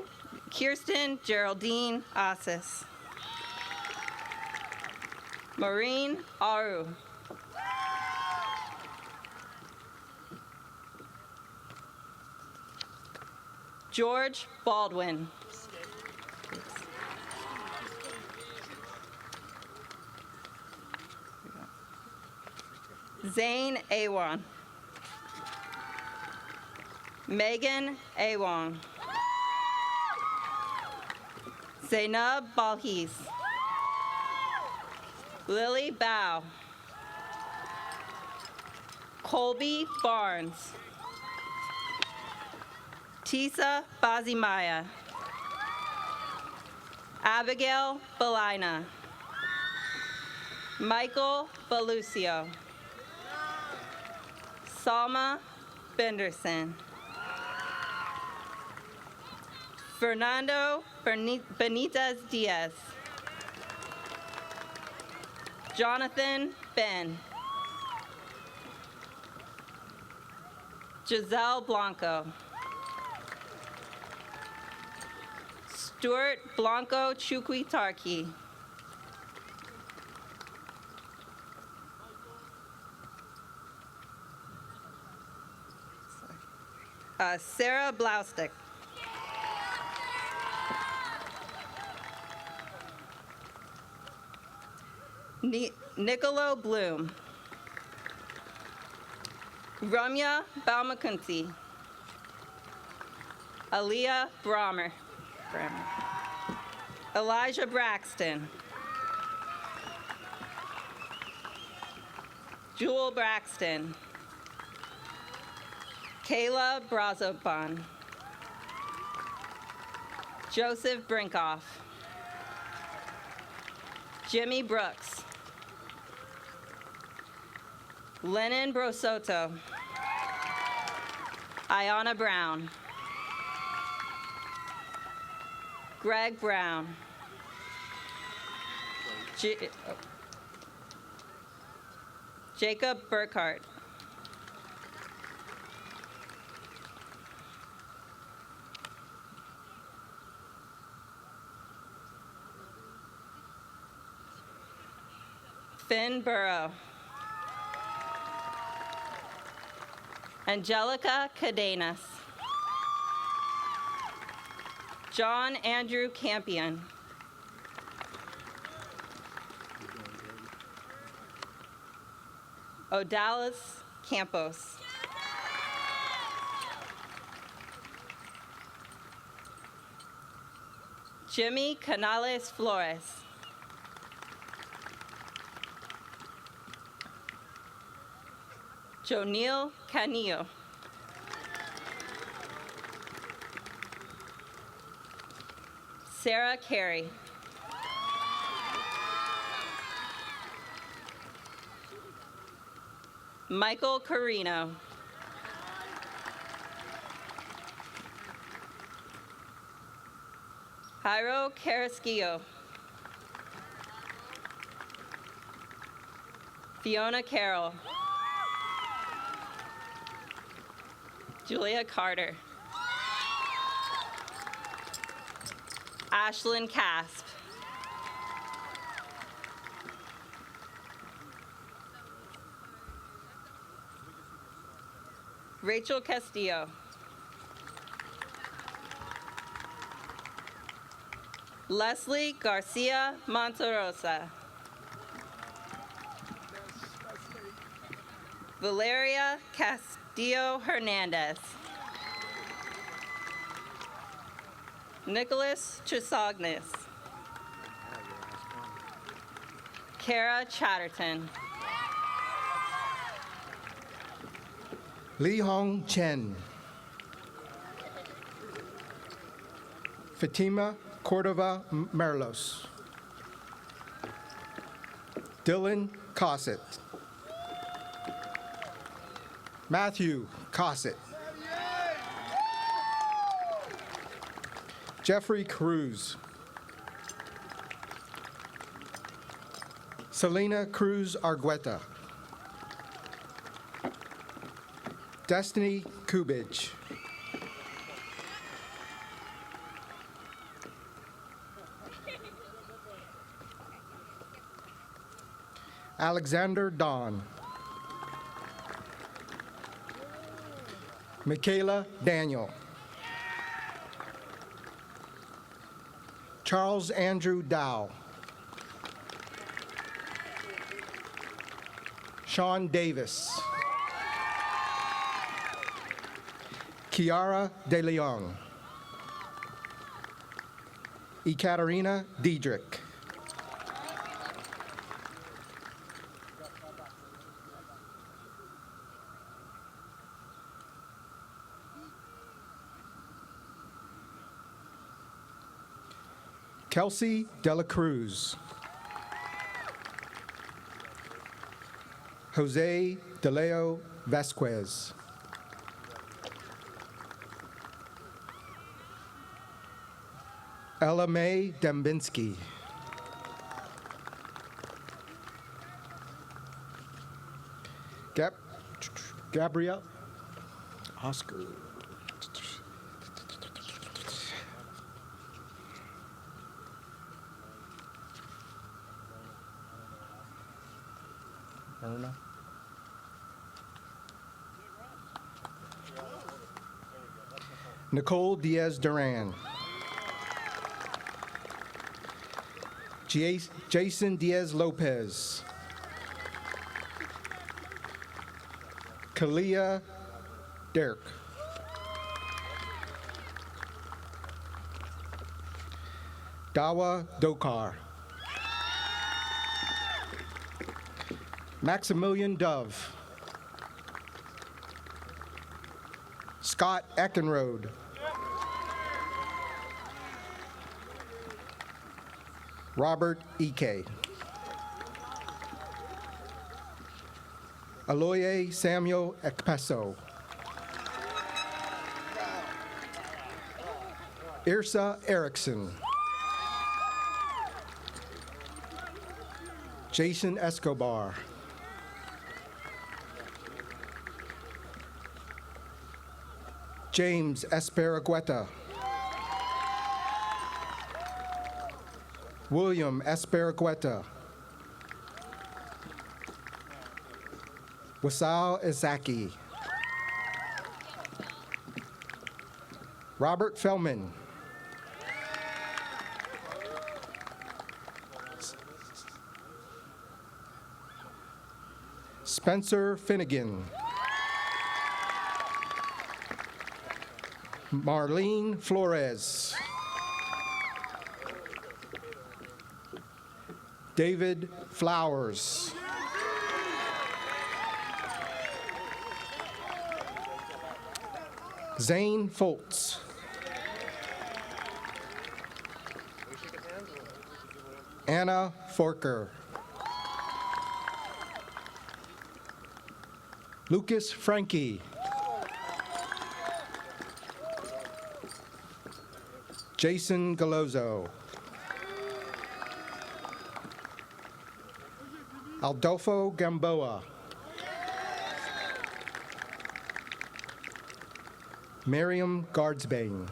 Geraldine Asis. Maureen Aru. George Baldwin. Zane Awan. Megan Awong. Zainab Balhis. Lily Bao. Colby Barnes. Tisa Bazimaya. Abigail Belina. Michael Belucio. Salma Benderson. Fernando Benitez Diaz. Jonathan Ben. Giselle Blanco. Stuart Blanco Chukwi Tarki. Sarah Blaustick. Nicolo Bloom. Ramya Balmakunti. Aaliyah Brahmer. Elijah Braxton. Jewel Braxton. Kayla Brazoban. Joseph Brinkoff. Jimmy Brooks. Lennon Brosoto. Ayana Brown. Greg Brown. Jacob Burkhart. Finn Burrow. Angelica Cadenas. John Andrew Campion. Odalis Campos. Jimmy Canales Flores. Jonil Canillo. Sarah Carey. Michael Carino. Jairo Carrasquillo. Fiona Carroll. Julia Carter. Ashlyn Casp. Rachel Castillo. Leslie Garcia Monterosa. Valeria Castillo Hernandez. Nicholas Trisognis. Kara Chatterton. Li Hong Chen. Fatima Cordova Merlos. Dylan Cossett. Matthew Cossett. Jeffrey Cruz. Selena Cruz Argueta. Destiny Kubich. Alexander Don. Michaela Daniel. Charles Andrew Dow. Sean Davis. Kiara De Leon. Ekaterina Diedrich. Kelsey Dela Cruz. Jose DeLeo Vasquez. Ella Mae Dembinski. Gabrielle Oscar. Erna. Nicole Diaz Duran. Jason Diaz Lopez. Kalia Derek. Dawa Dokar. Maximilian Dove. Scott Eckenrode. Robert Ike. Aloye Samuel Ekpeso. Irsa Erickson. Jason Escobar. James Esperagueta. William Esperagueta. Wasau Izaki. Robert Feldman. Spencer Finnegan. Marlene Flores. David Flowers. Zane Foltz. Anna Forker. Lucas Frankie. Jason Gallozo. Aldolfo Gamboa. Miriam Guardsbane.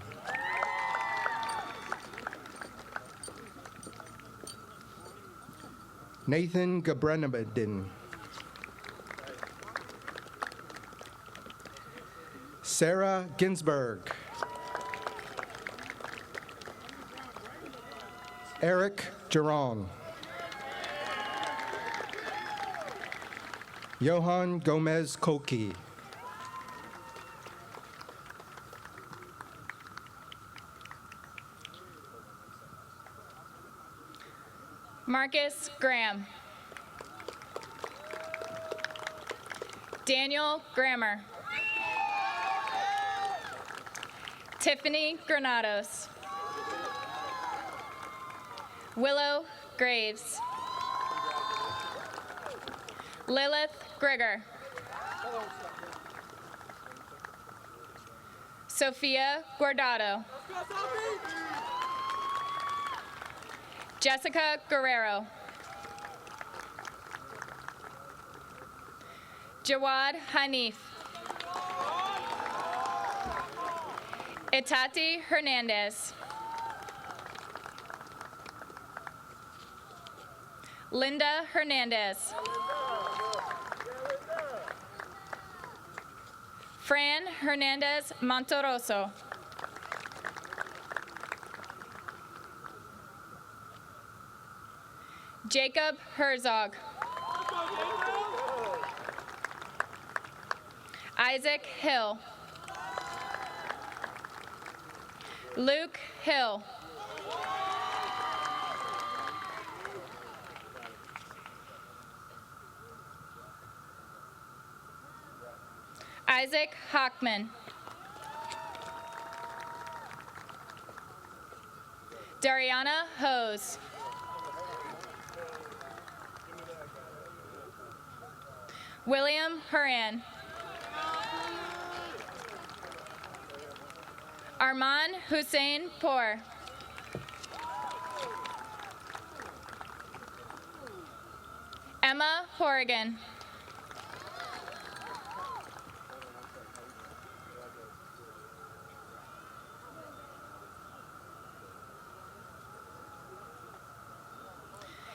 Nathan Gabrenabedin. Sarah Ginsberg. Eric Giron. Johan Gomez Koki. Marcus Graham. Daniel Grammer. Tiffany Granados. Willow Graves. Lilith Grigger. Sophia Guardado. Jessica Guerrero. Jawad Hanif. Itati Hernandez. Linda Hernandez. Fran Hernandez Montoroso. Jacob Herzog. Isaac Hill. Luke Hill. Isaac Hockman. Dariana Hose. William Horan. Arman Hussein Poor. Emma Horrigan.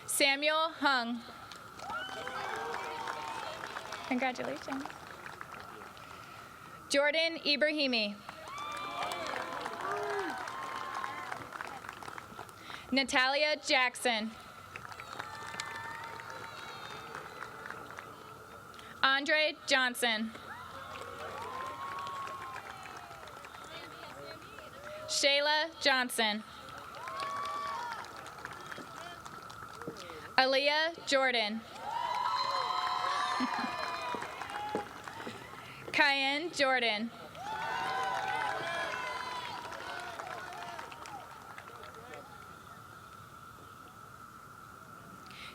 Samuel Hung. Congratulations. Jordan Ibrahimi. Natalia Jackson. Andre Johnson. Shayla Johnson. Aaliyah Jordan. Cayenne Jordan.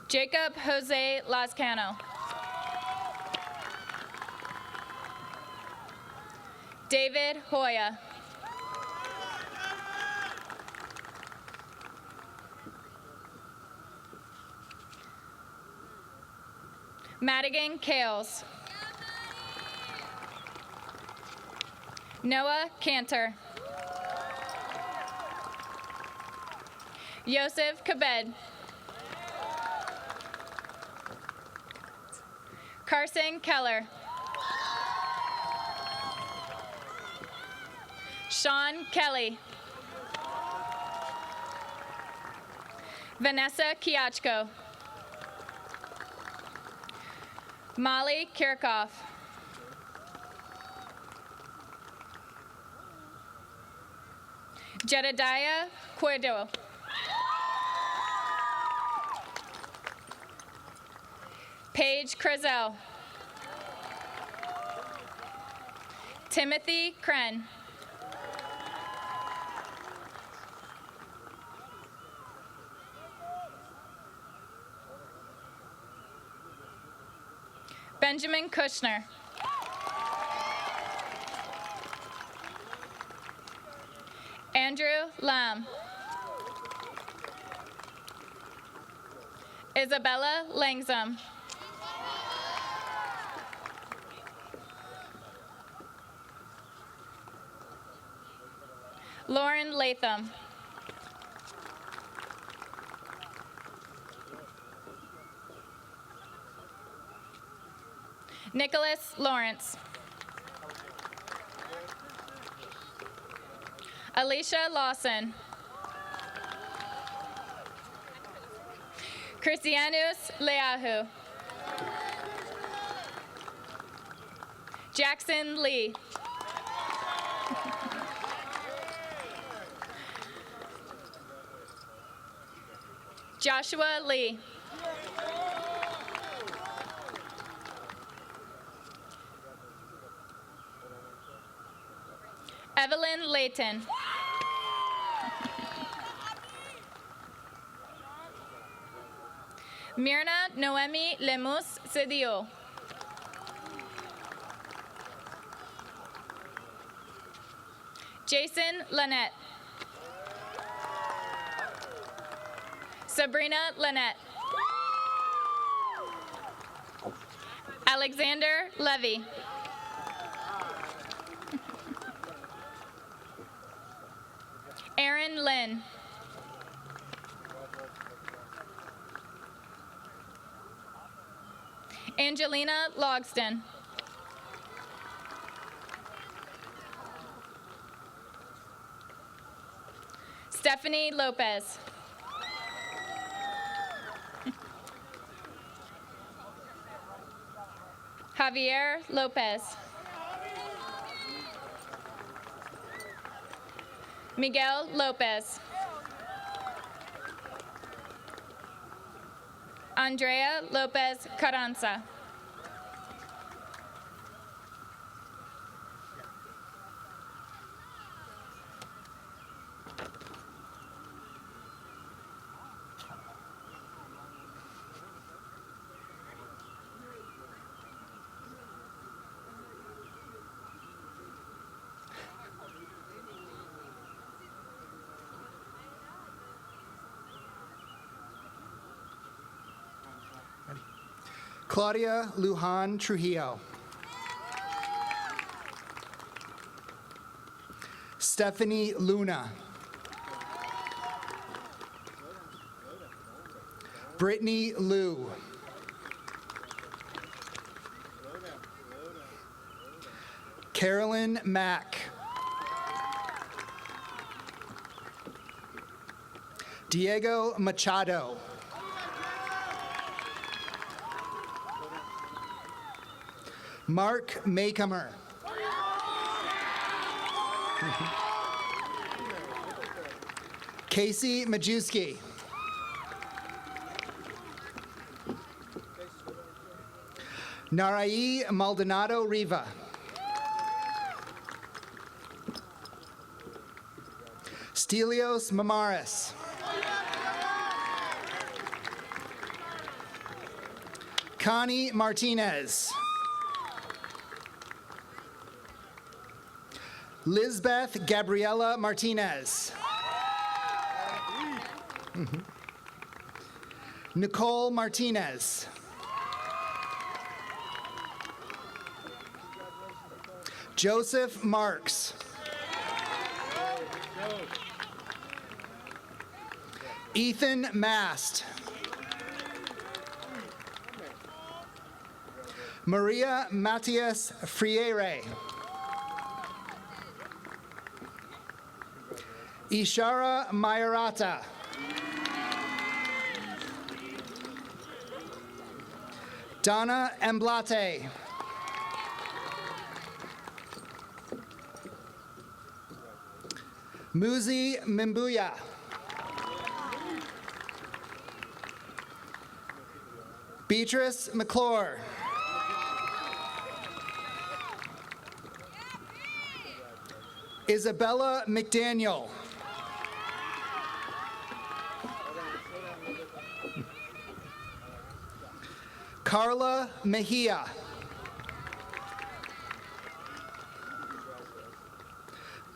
Jacob Jose Lascano. David Hoya. Madigan Kales. Noah Cantor. Yosef Kabed. Carson Keller. Sean Kelly. Vanessa Kiachko. Molly Kirchhoff. Jedediah Cuerdo. Paige Crizel. Timothy Kren. Benjamin Kushner. Andrew Lamb. Isabella Langzam. Lauren Latham. Nicholas Lawrence. Alicia Lawson. Christianus Leahu. Jackson Lee. Joshua Lee. Evelyn Layton. Mirna Noemi Lemus Cedillo. Jason Lynette. Sabrina Lynette. Alexander Levy. Aaron Lynn. Angelina Logston. Stephanie Lopez. Javier Lopez. Miguel Lopez. Andrea Lopez Carranza. Claudia Lujan Trujillo. Stephanie Luna. Brittany Liu. Carolyn Mack. Diego Machado. Mark Maycomer. Casey Majewski. Narai Maldonado Riva. Stelios Mamaris. Connie Martinez. Lisbeth Gabriela Martinez. Nicole Martinez. Joseph Marks. Ethan Mast. Maria Matias Freire. Ishara Mayarata. Donna Emblate. Muzi Mimbuya. Beatrice McClure. Isabella McDaniel. Carla Mejia.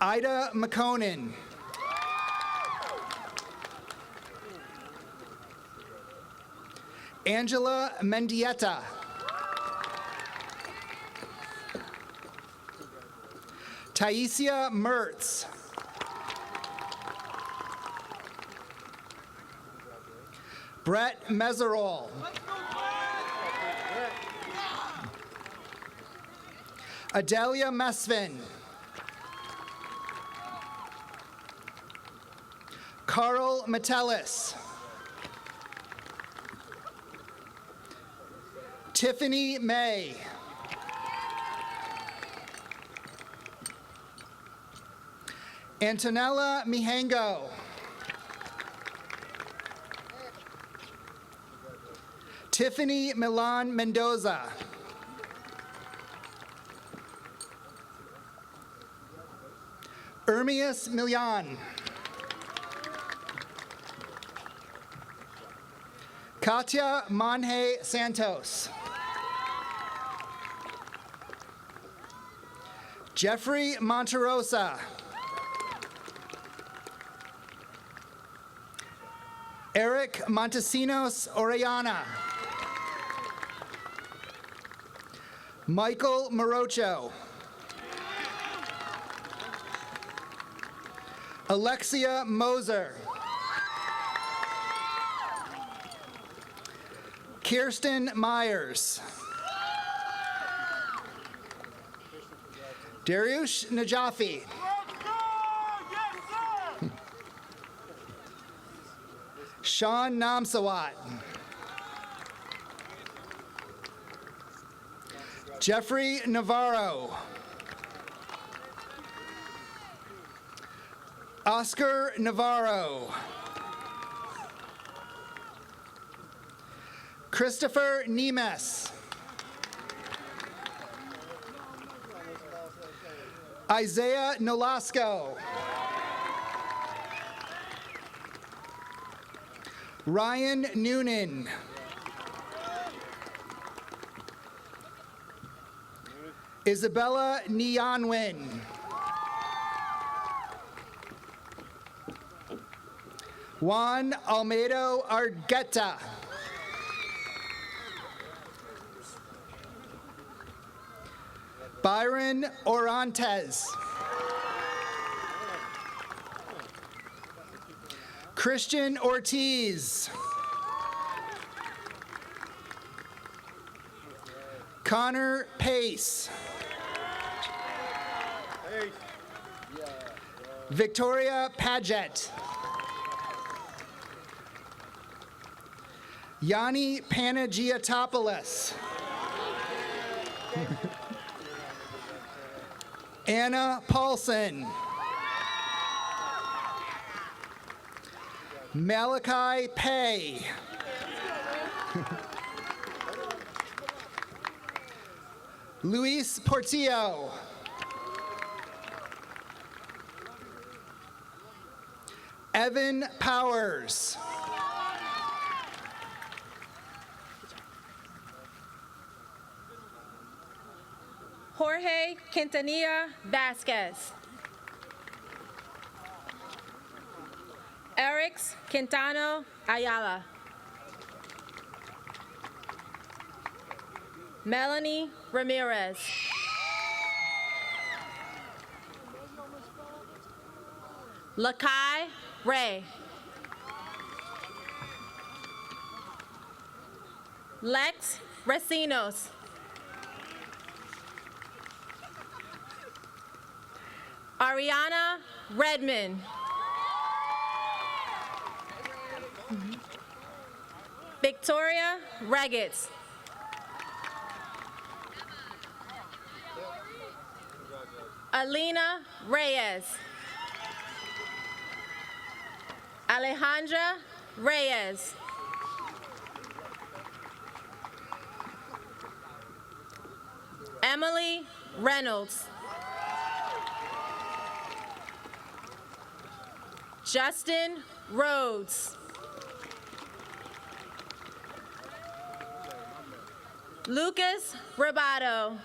Ida McConan. Angela Mendieta. Taisia Mertz. Brett Meserol. Adelia Mesvin. Carl Metellus. Tiffany May. Antonella Mihango. Tiffany Milan Mendoza. Ermias Millan. Katya Manhe Santos. Jeffrey Monterosa. Eric Montesinos Orellana. Michael Morocho. Alexia Moser. Kirsten Myers. Dariush Najafi. Sean Namsawat. Jeffrey Navarro. Oscar Navarro. Christopher Nemes. Isaiah Nolasco. Ryan Noonan. Isabella Nianwin. Juan Almedo Argueta. Byron Orantes. Christian Ortiz. Connor Pace. Victoria Paget. Yanni Panagiotopoulos. Anna Paulson. Malachi Pay. Luis Portillo. Evan Powers. Jorge Quintanilla Vasquez. Erix Quintano Ayala. Melanie Ramirez. Lakai Ray. Lex Recinos. Ariana Redmond. Victoria Regetz. Alina Reyes. Alejandra Reyes. Emily Reynolds. Justin Rhodes. Lucas Rabato.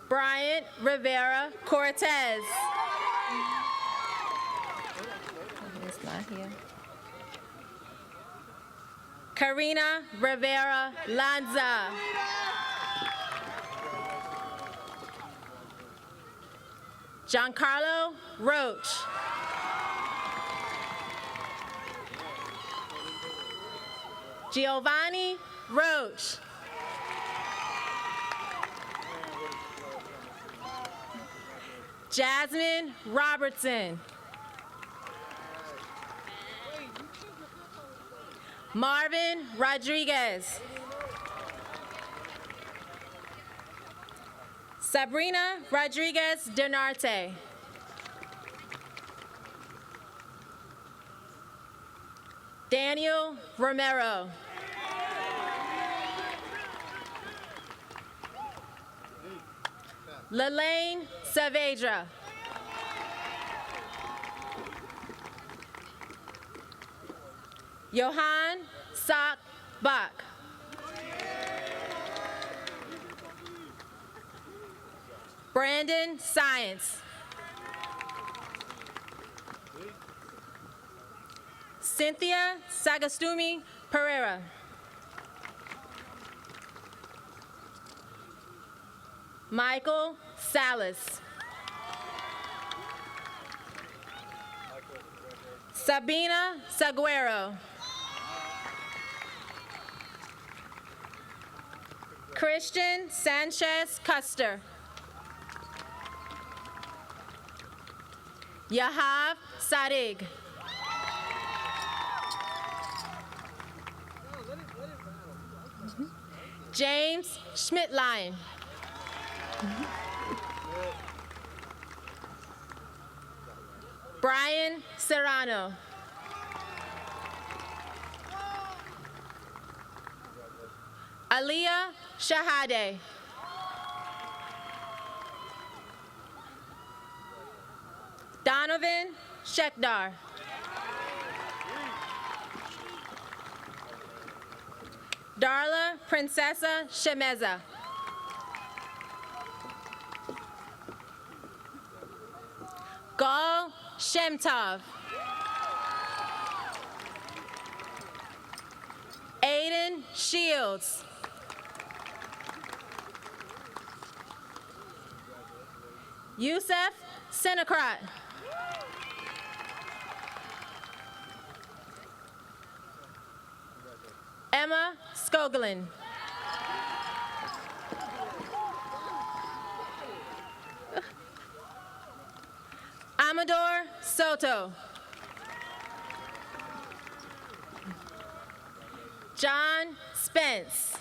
Bryant Rivera Cortez. It's not here. Karina Rivera Lanza. Giancarlo Roach. Giovanni Roach. Jasmine Robertson. Marvin Rodriguez. Sabrina Rodriguez Denarte. Daniel Romero. Lelaine Saavedra. Johan Sak Bak. Brandon Science. Cynthia Sagastumi Pereira. Michael Salas. Sabina Saguero. Christian Sanchez Custer. Yahav Sadig. James Schmidtline. Brian Serrano. Aliyah Shahade. Donovan Shekdar. Darla Princessa Shemeza. Gal Shemtov. Aiden Shields. Yusef Senekrat. Emma Skoglin. Amador Soto. John Spence.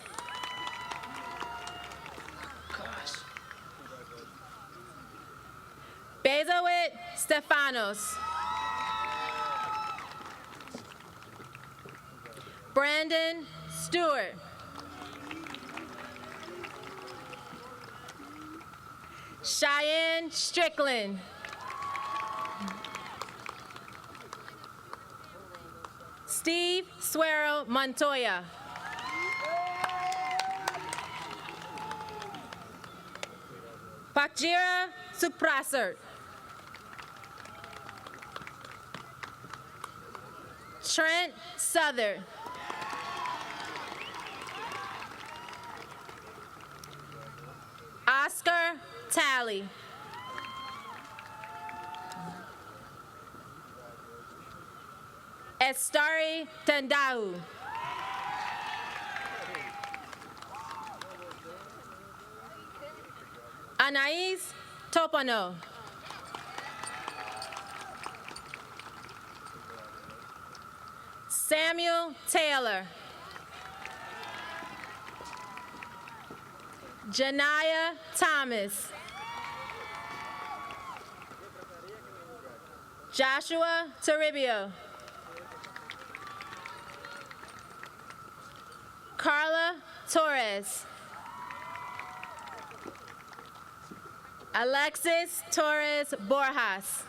Bezowit Stefanos. Brandon Stewart. Cheyenne Strickland. Steve Suero Montoya. Pakjira Suprasert. Trent Souther. Oscar Talley. Estari Tandau. Anais Topano. Samuel Taylor. Janaya Thomas. Joshua Toribio. Carla Torres. Alexis Torres Borjas.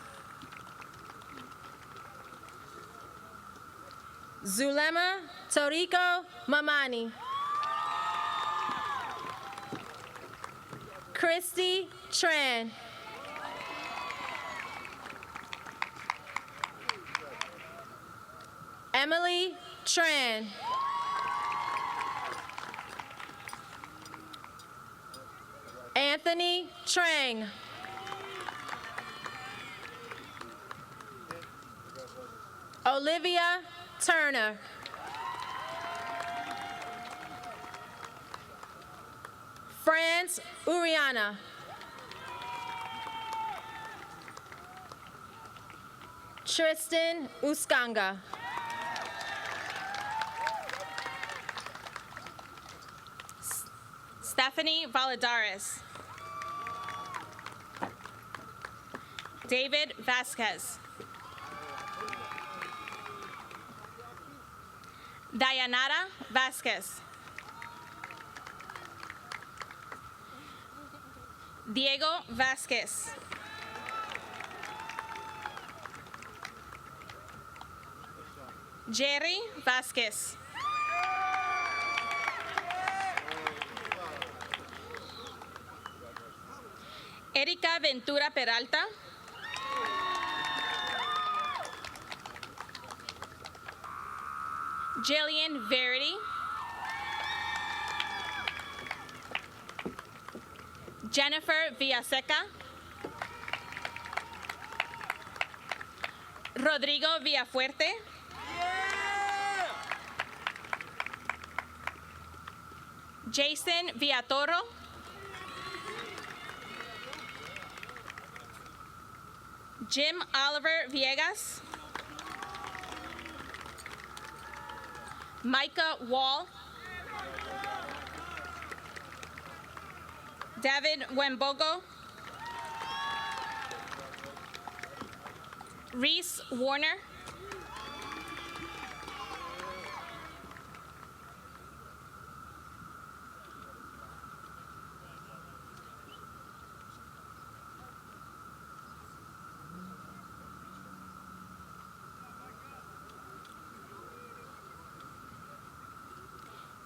Zulema Toriko Mamani. Christy Tran. Emily Tran. Anthony Trang. Olivia Turner. France Uriana. Tristan Uskanga. Stephanie Valadares. David Vasquez. Dayanara Vasquez. Diego Vasquez. Jerry Vasquez. Erika Ventura Peralta. Jillian Verity. Jennifer Villaseca. Rodrigo Villafuerte. Jason Villatoro. Jim Oliver Villegas. Micah Wall. David Wembogo. Reese Warner.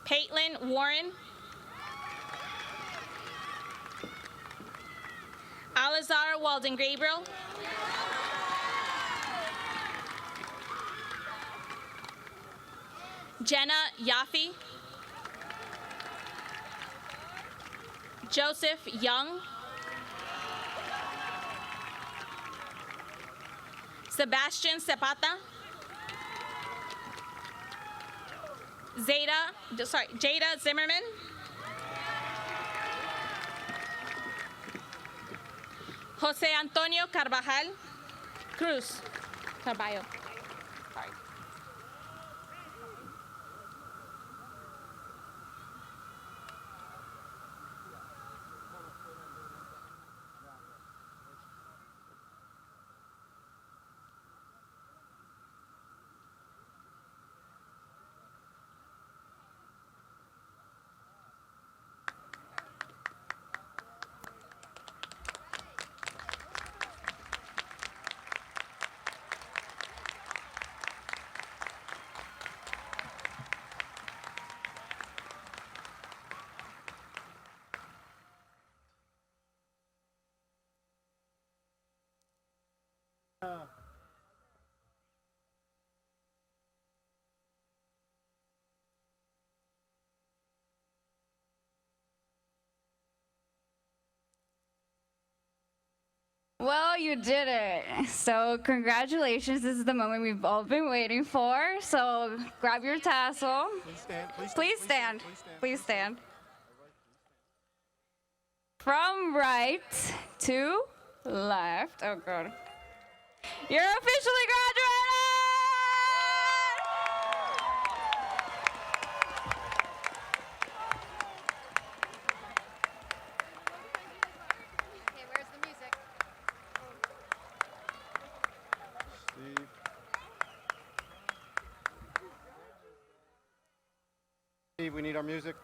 Caitlin Warren. Alazar Walden Gabriel. Jenna Yaffe. Joseph Young. Sebastian Zapata. Jada Zimmerman. Jose Antonio Carvajal Cruz. Carballo. Sorry. Well, you did it. So congratulations. This is the moment we've all been waiting for. So grab your tassel. Please stand. Please stand. Please stand. From right to left. Oh, God. You're officially graduated! We need our music.